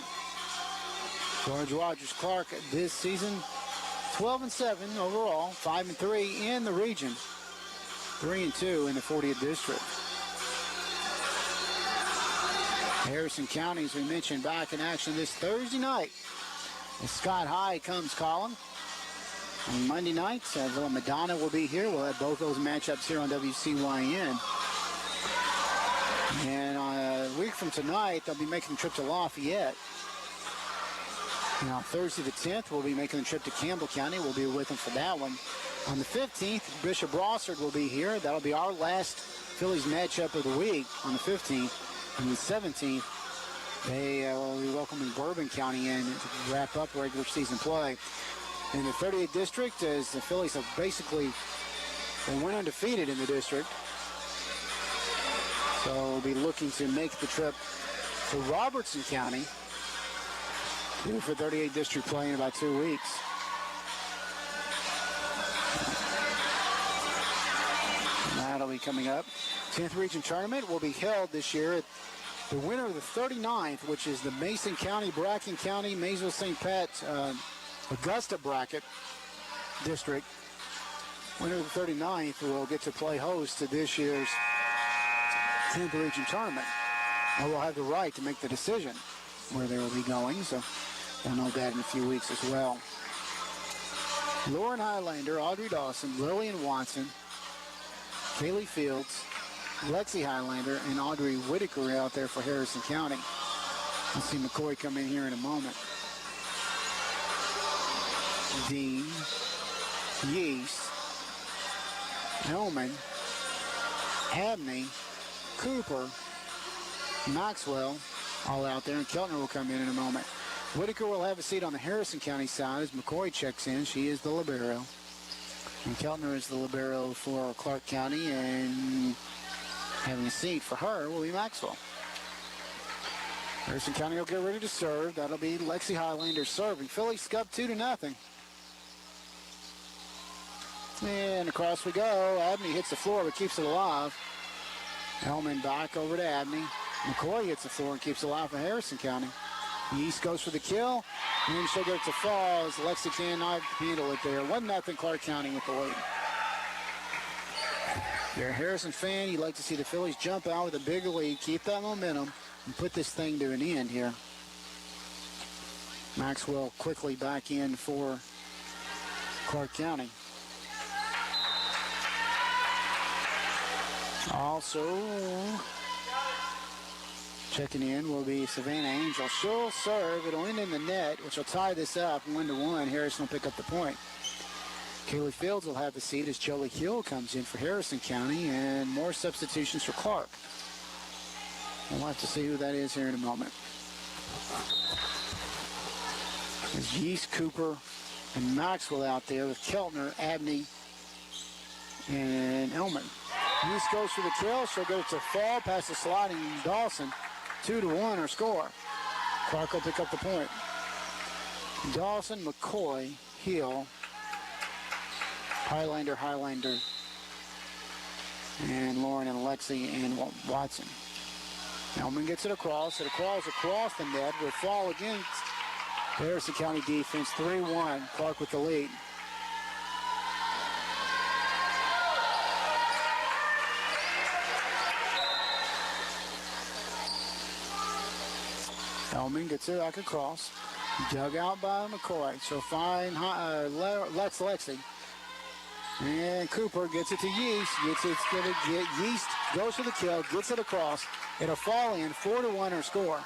George Rogers Clark this season, 12-7 overall, 5-3 in the region, 3-2 in the 40th district. Harrison County, as we mentioned, back in action this Thursday night as Scott High comes calling. On Monday night, Villa Madonna will be here. We'll have both those matchups here on WCYN. And a week from tonight, they'll be making the trip to Lafayette. Now, Thursday the 10th, we'll be making the trip to Campbell County. We'll be with them for that one. On the 15th, Bishop Brossard will be here. That'll be our last Phillies matchup of the week on the 15th. And the 17th, they will be welcoming Bourbon County in to wrap up regular season play. In the 38th district, as the Phillies have basically, they went undefeated in the district. So we'll be looking to make the trip to Robertson County for 38th district play in about 2 weeks. And that'll be coming up. 10th region tournament will be held this year at the winner of the 39th, which is the Mason County, Bracken County, Maysville St. Pat, Augusta bracket district. Winner of the 39th will get to play host to this year's 10th region tournament. And will have the right to make the decision where they will be going, so we'll know that in a few weeks as well. Lauren Highlander, Audrey Dawson, Lillian Watson, Kaylee Fields, Lexi Highlander, and Audrey Whitaker out there for Harrison County. We'll see McCoy come in here in a moment. Dean, Yeast, Hellman, Abney, Cooper, Maxwell, all out there, and Keltner will come in a moment. Whitaker will have a seat on the Harrison County side as McCoy checks in. She is the libero. And Keltner is the libero for Clark County, and having a seat for her will be Maxwell. Harrison County will get ready to serve. That'll be Lexi Highlander serving. Phillies up 2-0. And across we go. Abney hits the floor but keeps it alive. Hellman back over to Abney. McCoy hits the floor and keeps it alive for Harrison County. The East goes for the kill. And then she'll get to fall as Lexi cannot handle it there. 1-0 Clark County with the lead. If you're a Harrison fan, you'd like to see the Phillies jump out with a big lead, keep that momentum, and put this thing to an end here. Maxwell quickly back in for Clark County. Also checking in will be Savannah Angel. She'll serve. It'll end in the net, which will tie this up 1-1. Harrison will pick up the point. Kaylee Fields will have the seat as Jolie Hill comes in for Harrison County, and more substitutions for Clark. We'll have to see who that is here in a moment. There's Yeast, Cooper, and Maxwell out there with Keltner, Abney, and Elman. Yeast goes for the kill. She'll go to fall past the sliding Dawson. 2-1 her score. Clark will pick up the point. Dawson, McCoy, heel. Highlander, and Lauren and Lexi and Watson. Elman gets it across. It crawls across the net. Will fall against the Harrison County defense. 3-1. Clark with the lead. Elman gets it back across. Dug out by McCoy. So fine. Lexi. And Cooper gets it to Yeast. It's going to get Yeast, goes to the kill, gets it across. It'll fall in. 4-1 our score.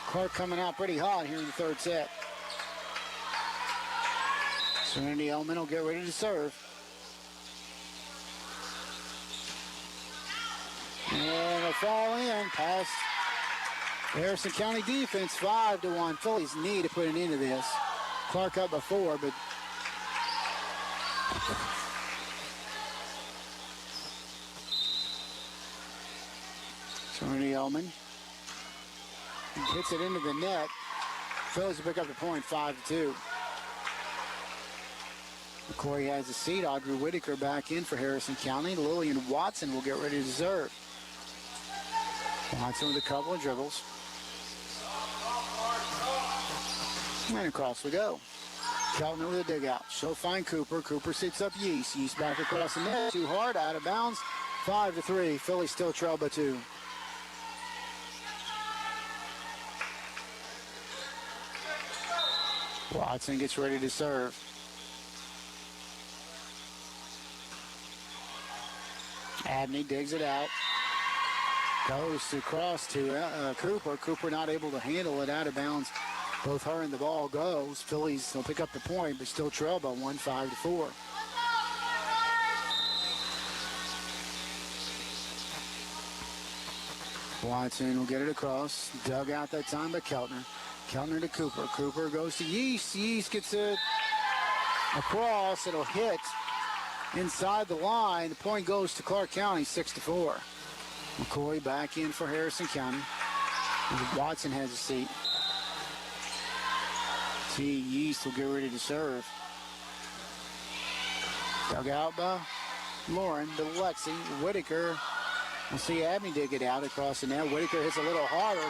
Clark coming out pretty hot here in the third set. Serenity Elman will get ready to serve. And it'll fall in past Harrison County defense. 5-1. Phillies need to put an end to this. Clark up by 4, but Serenity Elman hits it into the net. Phillies will pick up the point, 5-2. McCoy has a seat. Audrey Whitaker back in for Harrison County. Lillian Watson will get ready to serve. Watson with a couple of dribbles. And across we go. Keltner with a dig out. She'll find Cooper. Cooper sits up Yeast. Yeast back across the net. Too hard, out of bounds. 5-3. Phillies still trail by 2. Watson gets ready to serve. Abney digs it out. Goes across to Cooper. Cooper not able to handle it, out of bounds. Both her and the ball goes. Phillies will pick up the point, but still trail by 1, 5-4. Watson will get it across. Dug out that time by Keltner. Keltner to Cooper. Cooper goes to Yeast. Yeast gets it across. It'll hit inside the line. The point goes to Clark County, 6-4. McCoy back in for Harrison County. Watson has a seat. Yeast will get ready to serve. Dug out by Lauren to Lexi. Whitaker. We'll see Abney dig it out across the net. Whitaker hits a little harder.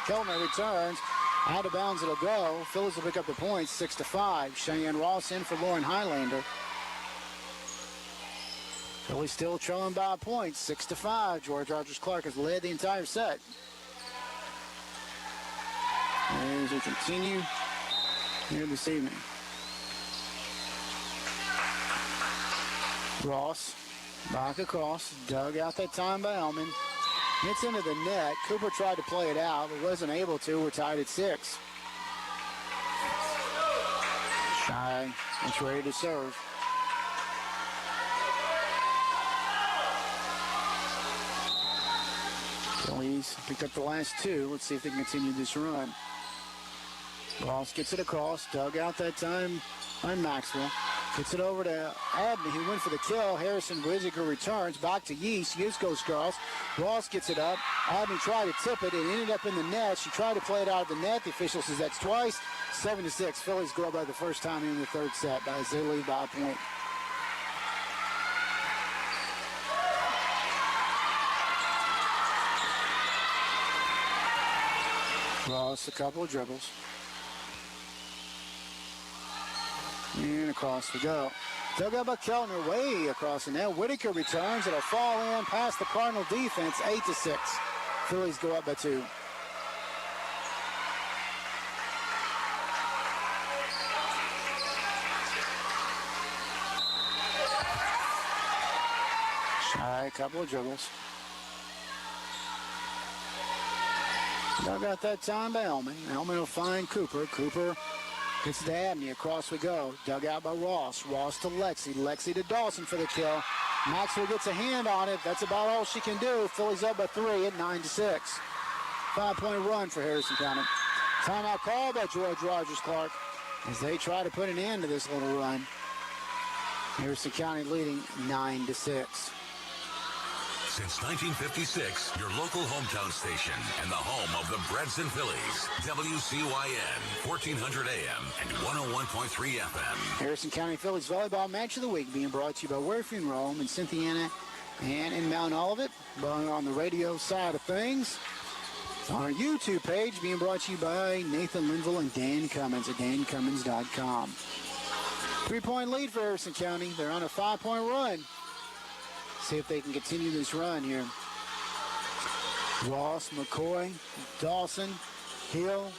Keltner returns. Out of bounds it'll go. Phillies will pick up the points, 6-5. Cheyenne Ross in for Lauren Highlander. Phillies still trailing by a point, 6-5. George Rogers Clark has led the entire set. As we continue here this evening. Ross back across, dug out that time by Elman. Hits into the net. Cooper tried to play it out, but wasn't able to. We're tied at 6. Shy is ready to serve. Phillies picked up the last 2. Let's see if they can continue this run. Ross gets it across, dug out that time by Maxwell. Gets it over to Abney, who went for the kill. Harrison Whitaker returns back to Yeast. Yeast goes cross. Ross gets it up. Abney tried to tip it. It ended up in the net. She tried to play it out of the net. The official says that's twice. 7-6. Phillies go up by the first time in the third set as they lead by a point. Ross, a couple of dribbles. And across we go. Dug out by Keltner, way across the net. Whitaker returns. It'll fall in past the Cardinal defense, 8-6. Phillies go up by 2. Shy, a couple of dribbles. Dug out that time by Elman. Elman will find Cooper. Cooper gets to Abney. Across we go. Dug out by Ross. Ross to Lexi. Lexi to Dawson for the kill. Maxwell gets a hand on it. That's about all she can do. Phillies up by 3 at 9-6. 5-point run for Harrison County. Timeout called by George Rogers Clark as they try to put an end to this little run. Harrison County leading 9-6. Since 1956, your local hometown station and the home of the Breads and Fillies. WCYN, 1400 AM and 101.3 FM. Harrison County Fillies Volleyball Match of the Week being brought to you by Ware Funeral Home in Cynthiana and in Mount Olivet. On the radio side of things, on our YouTube page being brought to you by Nathan Linville and Dan Cummins at dancummins.com. 3-point lead for Harrison County. They're on a 5-point run. See if they can continue this run here. Ross, McCoy, Dawson, Hill,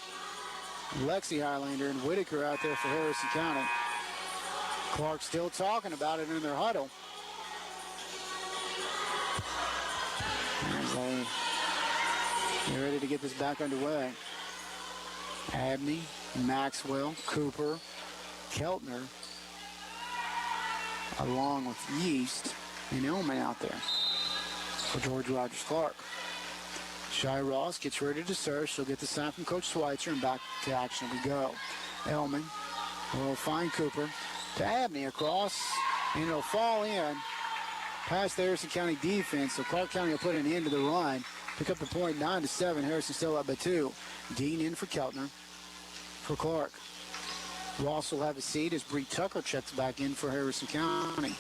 Lexi Highlander, and Whitaker out there for Harrison County. Clark still talking about it in their huddle. They're ready to get this back underway. Abney, Maxwell, Cooper, Keltner, along with Yeast and Elman out there for George Rogers Clark. Shy Ross gets ready to serve. She'll get the sign from Coach Schweitzer, and back to action we go. Elman will find Cooper to Abney across, and it'll fall in past the Harrison County defense, so Clark County will put an end to the run. Pick up the point, 9-7. Harrison still up by 2. Dean in for Keltner for Clark. Ross will have a seat as Bree Tucker checks back in for Harrison County.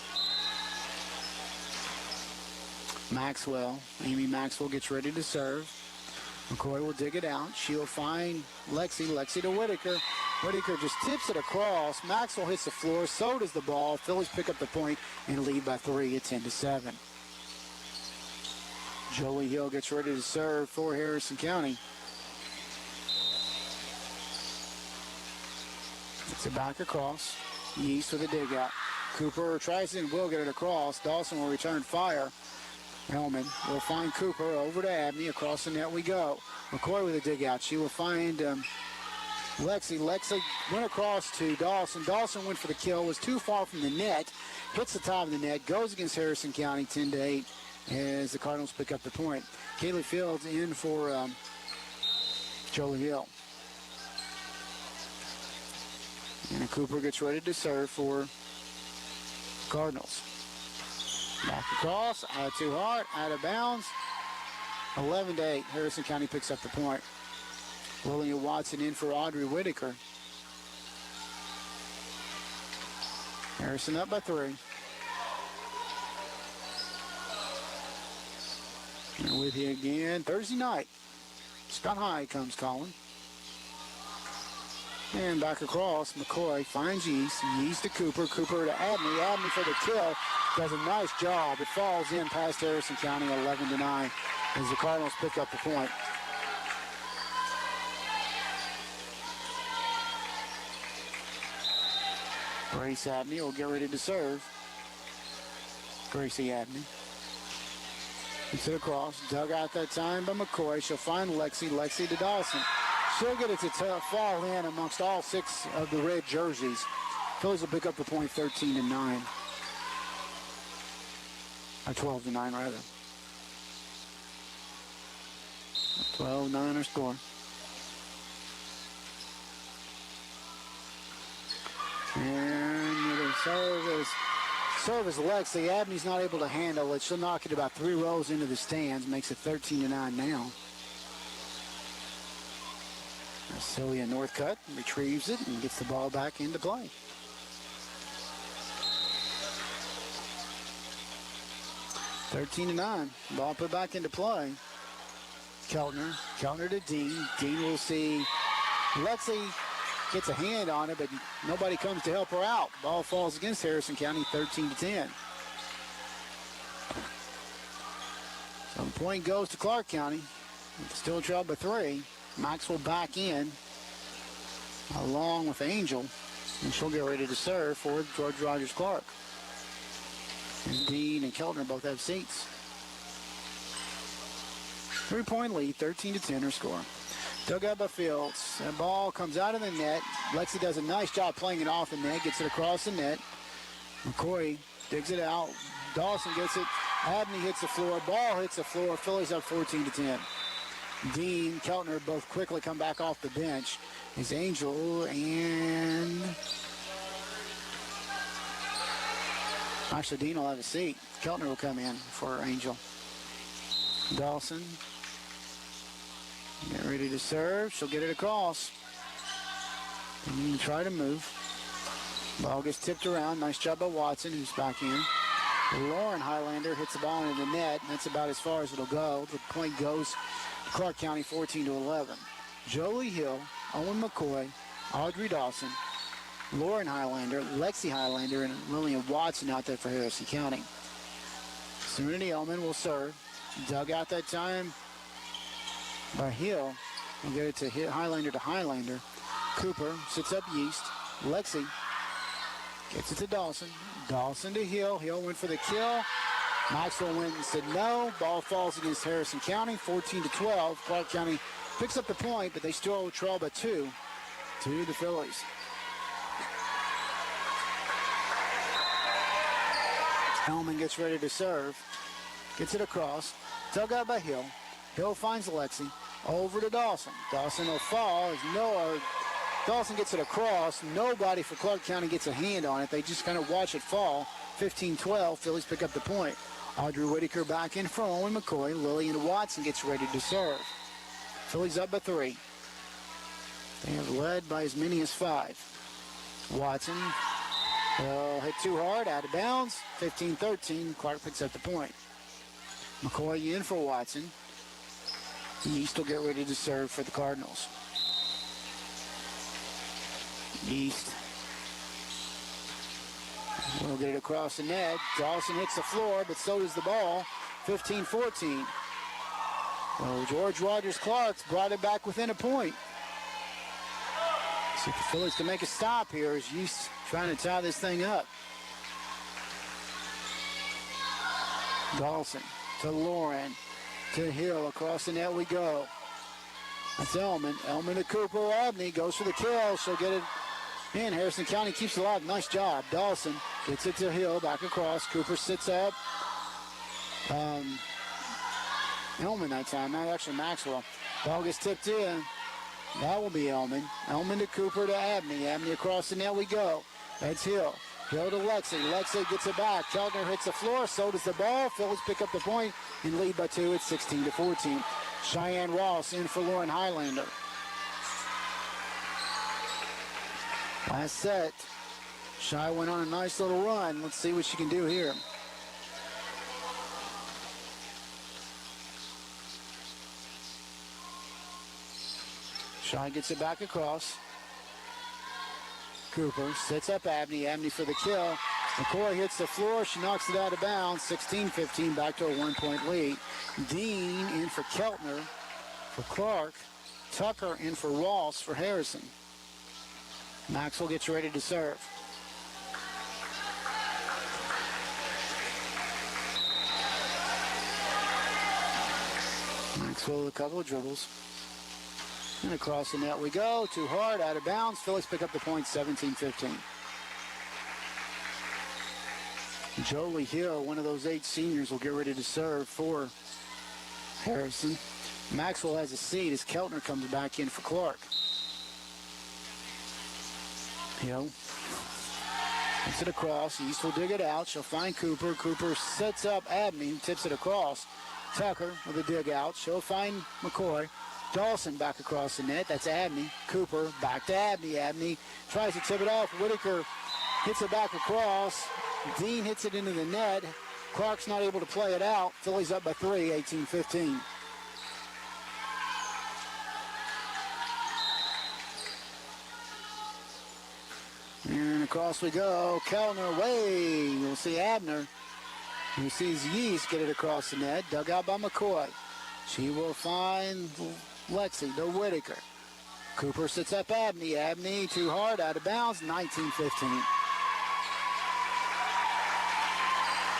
Amy Maxwell gets ready to serve. McCoy will dig it out. She'll find Lexi to Whitaker. Whitaker just tips it across. Maxwell hits the floor. So does the ball. Phillies pick up the point and lead by 3 at 10-7. Joey Hill gets ready to serve for Harrison County. It's a back across. Yeast with a dig out. Cooper tries it and will get it across. Dawson will return fire. Hellman will find Cooper over to Abney. Across the net we go. McCoy with a dig out. She will find Lexi. Lexi went across to Dawson. Dawson went for the kill. Was too far from the net. Hits the top of the net. Goes against Harrison County 10-8 as the Cardinals pick up the point. Kaylee Fields in for Jolie Hill. And Cooper gets ready to serve for Cardinals. Back across, out too hard, out of bounds. 11-8, Harrison County picks up the point. Lillian Watson in for Audrey Whitaker. Harrison up by 3. And with you again, Thursday night. Scott High comes calling. And back across, McCoy finds Yeast. Yeast to Cooper. Cooper to Abney. Abney for the kill. Does a nice job. It falls in past Harrison County 11-9 as the Cardinals pick up the point. Grace Abney will get ready to serve. Gracie Abney. It's it across. Dug out that time by McCoy. She'll find Lexi. Lexi to Dawson. She'll get it to fall in amongst all 6 of the red jerseys. Phillies will pick up the point 13-9. Or 12-9 rather. 12-9 our score. And it'll serve as Lexi. Abney's not able to handle it. She'll knock it about 3 rows into the stands. Makes it 13-9 now. Celia Northcutt retrieves it and gets the ball back into play. (13-9). Ball put back into play. Keltner to Dean. Dean will see Lexi gets a hand on it, but nobody comes to help her out. Ball falls against Harrison County, 13-10. So the point goes to Clark County. Still trailed by 3. Maxwell back in along with Angel, and she'll get ready to serve for George Rogers Clark. And Dean and Keltner both have seats. 3-point lead, 13-10 her score. Dug out by Fields. The ball comes out of the net. Lexi does a nice job playing it off the net, gets it across the net. McCoy digs it out. Dawson gets it. Abney hits the floor. Ball hits the floor. Phillies up 14-10. Dean, Keltner both quickly come back off the bench. It's Angel and... Actually, Dean will have a seat. Keltner will come in for Angel. Dawson. Get ready to serve. She'll get it across. And you can try to move. Ball gets tipped around. Nice job by Watson, who's back in. Lauren Highlander hits the ball into the net. And that's about as far as it'll go. The point goes to Clark County 14-11. Jolie Hill, Owen McCoy, Audrey Dawson, Lauren Highlander, Lexi Highlander, and Lillian Watson out there for Harrison County. Serenity Elman will serve. Dug out that time by Hill. We'll get it to Highlander to Highlander. Cooper sits up Yeast. Lexi gets it to Dawson. Dawson to Hill. Hill went for the kill. Maxwell went and said no. Ball falls against Harrison County, 14-12. Clark County picks up the point, but they still trail by 2 to the Phillies. Hellman gets ready to serve. Gets it across. Dug out by Hill. Hill finds Lexi. Over to Dawson. Dawson will fall. Dawson gets it across. Nobody for Clark County gets a hand on it. They just kind of watch it fall. 15-12. Phillies pick up the point. Audrey Whitaker back in for Owen McCoy. Lillian Watson gets ready to serve. Phillies up by 3. They have led by as many as 5. Watson will hit too hard, out of bounds. 15-13. Clark picks up the point. McCoy in for Watson. East will get ready to serve for the Cardinals. East will get it across the net. Dawson hits the floor, but so does the ball. 15-14. Well, George Rogers Clark's brought it back within a point. See if the Phillies can make a stop here as East trying to tie this thing up. Dawson to Lauren. To Hill, across the net we go. That's Elman. Elman to Cooper. Abney goes for the kill. She'll get it in. Harrison County keeps it alive. Nice job. Dawson gets it to Hill, back across. Cooper sits up. Elman that time, not actually Maxwell. Ball gets tipped in. That will be Elman. Elman to Cooper to Abney. Abney across the net we go. That's Hill. Hill to Lexi. Lexi gets it back. Keltner hits the floor. So does the ball. Phillies pick up the point and lead by 2 at 16-14. Cheyenne Ross in for Lauren Highlander. Last set. Shy went on a nice little run. Let's see what she can do here. Shy gets it back across. Cooper sets up Abney. Abney for the kill. McCoy hits the floor. She knocks it out of bounds. 16-15, back to a 1-point lead. Dean in for Keltner for Clark. Tucker in for Ross for Harrison. Maxwell gets ready to serve. Maxwell with a couple of dribbles. And across the net we go. Too hard, out of bounds. Phillies pick up the point, 17-15. Jolie Hill, one of those 8 seniors, will get ready to serve for Harrison. Maxwell has a seat as Keltner comes back in for Clark. Hill hits it across. East will dig it out. She'll find Cooper. Cooper sets up Abney, tips it across. Tucker with a dig out. She'll find McCoy. Dawson back across the net. That's Abney. Cooper back to Abney. Abney tries to tip it off. Whitaker hits it back across. Dean hits it into the net. Clark's not able to play it out. Phillies up by 3, 18-15. And across we go. Kellner away. You'll see Abner, who sees Yeast get it across the net. Dug out by McCoy. She will find Lexi to Whitaker. Cooper sits up Abney. Abney too hard, out of bounds, 19-15.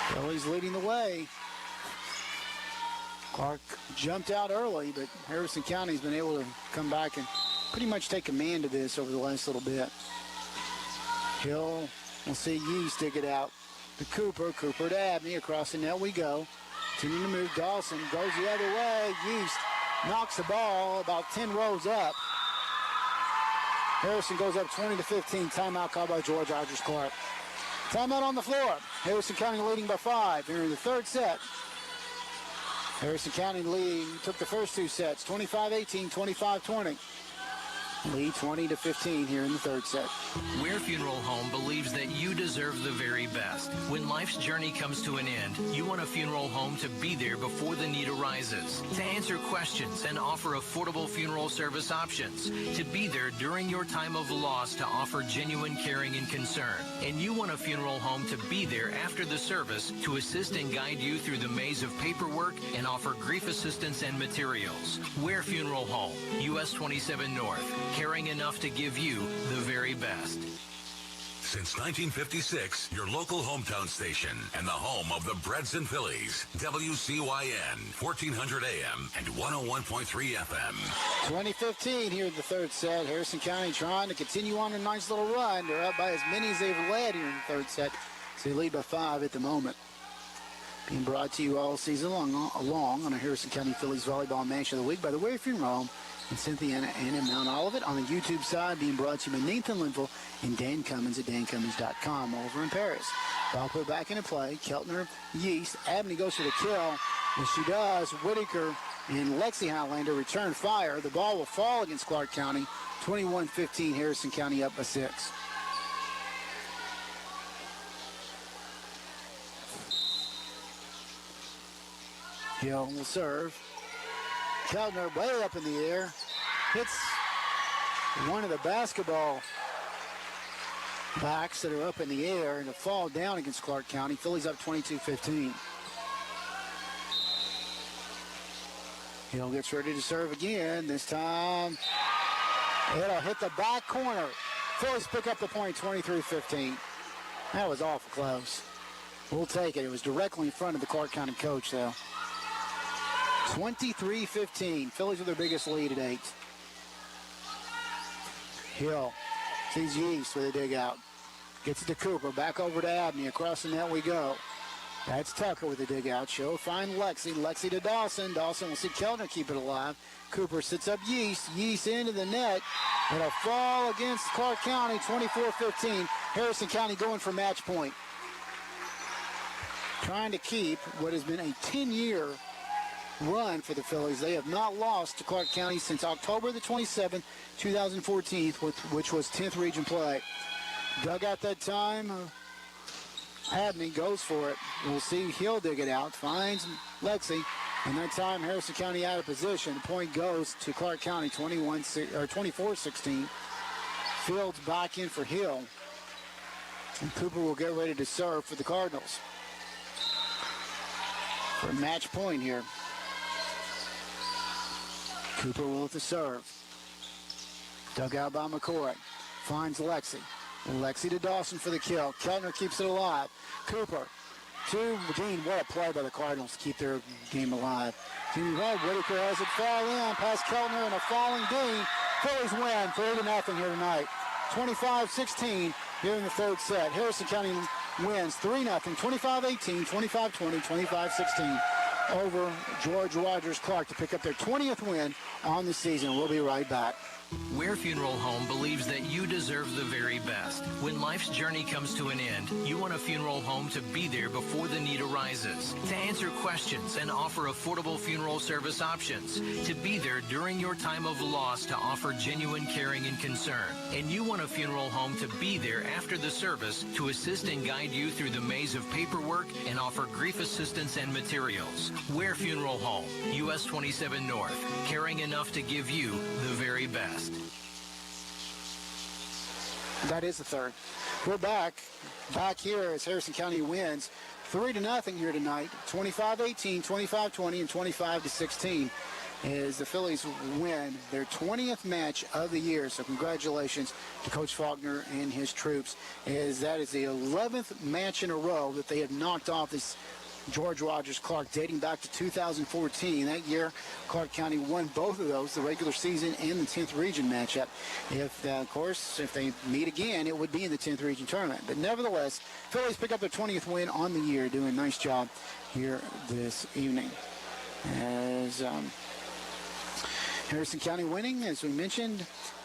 Phillies leading the way. Clark jumped out early, but Harrison County's been able to come back and pretty much take command of this over the last little bit. Hill will see Yeast dig it out to Cooper. Cooper to Abney. Across the net we go. Continuing to move. Dawson goes the other way. Yeast knocks the ball about 10 rows up. Harrison goes up 20-15. Timeout called by George Rogers Clark. Timeout on the floor. Harrison County leading by 5 here in the third set. Harrison County lead took the first two sets, 25-18, 25-20. Lead 20-15 here in the third set. Ware Funeral Home believes that you deserve the very best. When life's journey comes to an end, you want a funeral home to be there before the need arises, to answer questions and offer affordable funeral service options, to be there during your time of loss to offer genuine caring and concern. And you want a funeral home to be there after the service to assist and guide you through the maze of paperwork and offer grief assistance and materials. Ware Funeral Home, US 27 North. Caring enough to give you the very best. Since 1956, your local hometown station and the home of the Breds and Fillies. WCYN, 1400 AM and 101.3 FM. 2015 here in the third set. Harrison County trying to continue on a nice little run. They're up by as many as they've led here in the third set. So they lead by 5 at the moment. Being brought to you all season long on a Harrison County Fillies Volleyball Match of the Week by the Ware Funeral Home in Cynthiana and in Mount Olivet. On the YouTube side, being brought to you by Nathan Linville and Dan Cummins at dancummins.com over in Paris. Ball put back into play. Keltner, Yeast. Abney goes for the kill. As she does, Whitaker and Lexi Highlander return fire. The ball will fall against Clark County. 21-15, Harrison County up by 6. Hill will serve. Keltner way up in the air. Hits one of the basketball backs that are up in the air and a fall down against Clark County. Phillies up 22-15. Hill gets ready to serve again. This time it'll hit the back corner. Phillies pick up the point, 23-15. That was awful close. We'll take it. It was directly in front of the Clark County coach, though. 23-15. Phillies with their biggest lead at 8. Hill sees Yeast with a dig out. Gets it to Cooper. Back over to Abney. Across the net we go. That's Tucker with a dig out. She'll find Lexi. Lexi to Dawson. Dawson will see Keltner keep it alive. Cooper sits up Yeast. Yeast into the net. It'll fall against Clark County. 24-15. Harrison County going for match point. Trying to keep what has been a 10-year run for the Phillies. They have not lost to Clark County since October the 27th, 2014, which was 10th region play. Dug out that time. Abney goes for it. We'll see Hill dig it out. Finds Lexi. And that time, Harrison County out of position. The point goes to Clark County, 24-16. Fields back in for Hill. And Cooper will get ready to serve for the Cardinals. For a match point here. Cooper will to serve. Dug out by McCoy. Finds Lexi. Lexi to Dawson for the kill. Keltner keeps it alive. Cooper to Dean. What a play by the Cardinals to keep their game alive. Dean Red. Whitaker has it fall in past Keltner and a falling Dean. Phillies win 3-0 here tonight. 25-16 here in the third set. Harrison County wins 3-0, 25-18, 25-20, 25-16 over George Rogers Clark to pick up their 20th win on the season. We'll be right back. Ware Funeral Home believes that you deserve the very best. When life's journey comes to an end, you want a funeral home to be there before the need arises, to answer questions and offer affordable funeral service options, to be there during your time of loss to offer genuine caring and concern. And you want a funeral home to be there after the service to assist and guide you through the maze of paperwork and offer grief assistance and materials. Ware Funeral Home, US 27 North, caring enough to give you the very best. That is the third. We're back here as Harrison County wins 3-0 here tonight. 25-18, 25-20, and 25-16 as the Phillies win their 20th match of the year. So congratulations to Coach Faulkner and his troops, as that is the 11th match in a row that they have knocked off this George Rogers Clark, dating back to 2014. That year, Clark County won both of those, the regular season and the 10th region matchup. Of course, if they meet again, it would be in the 10th region tournament. But nevertheless, Phillies pick up their 20th win on the year, doing a nice job here this evening. As Harrison County winning, as we mentioned.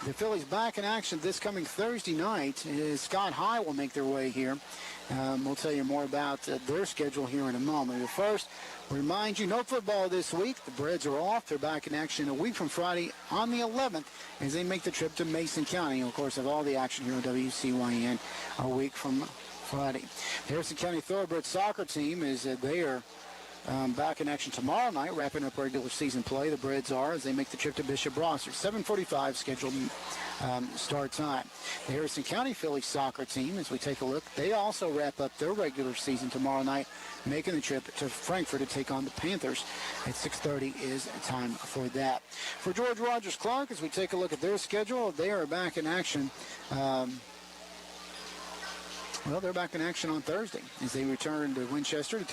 The Phillies back in action this coming Thursday night. Scott High will make their way here. We'll tell you more about their schedule here in a moment. But first, remind you, no football this week. The Breds are off. They're back in action a week from Friday on the 11th as they make the trip to Mason County. And, of course, have all the action here on WCYN a week from Friday. The Harrison County Thoroughbred soccer team is there. Back in action tomorrow night, wrapping up regular season play. The Breds are as they make the trip to Bishop Broster. 7:45 scheduled start time. The Harrison County Fillies soccer team, as we take a look, they also wrap up their regular season tomorrow night, making the trip to Frankfort to take on the Panthers. At 6:30 is time for that. For George Rogers Clark, as we take a look at their schedule, they are back in action. They're back in action on Thursday as they return to Winchester to take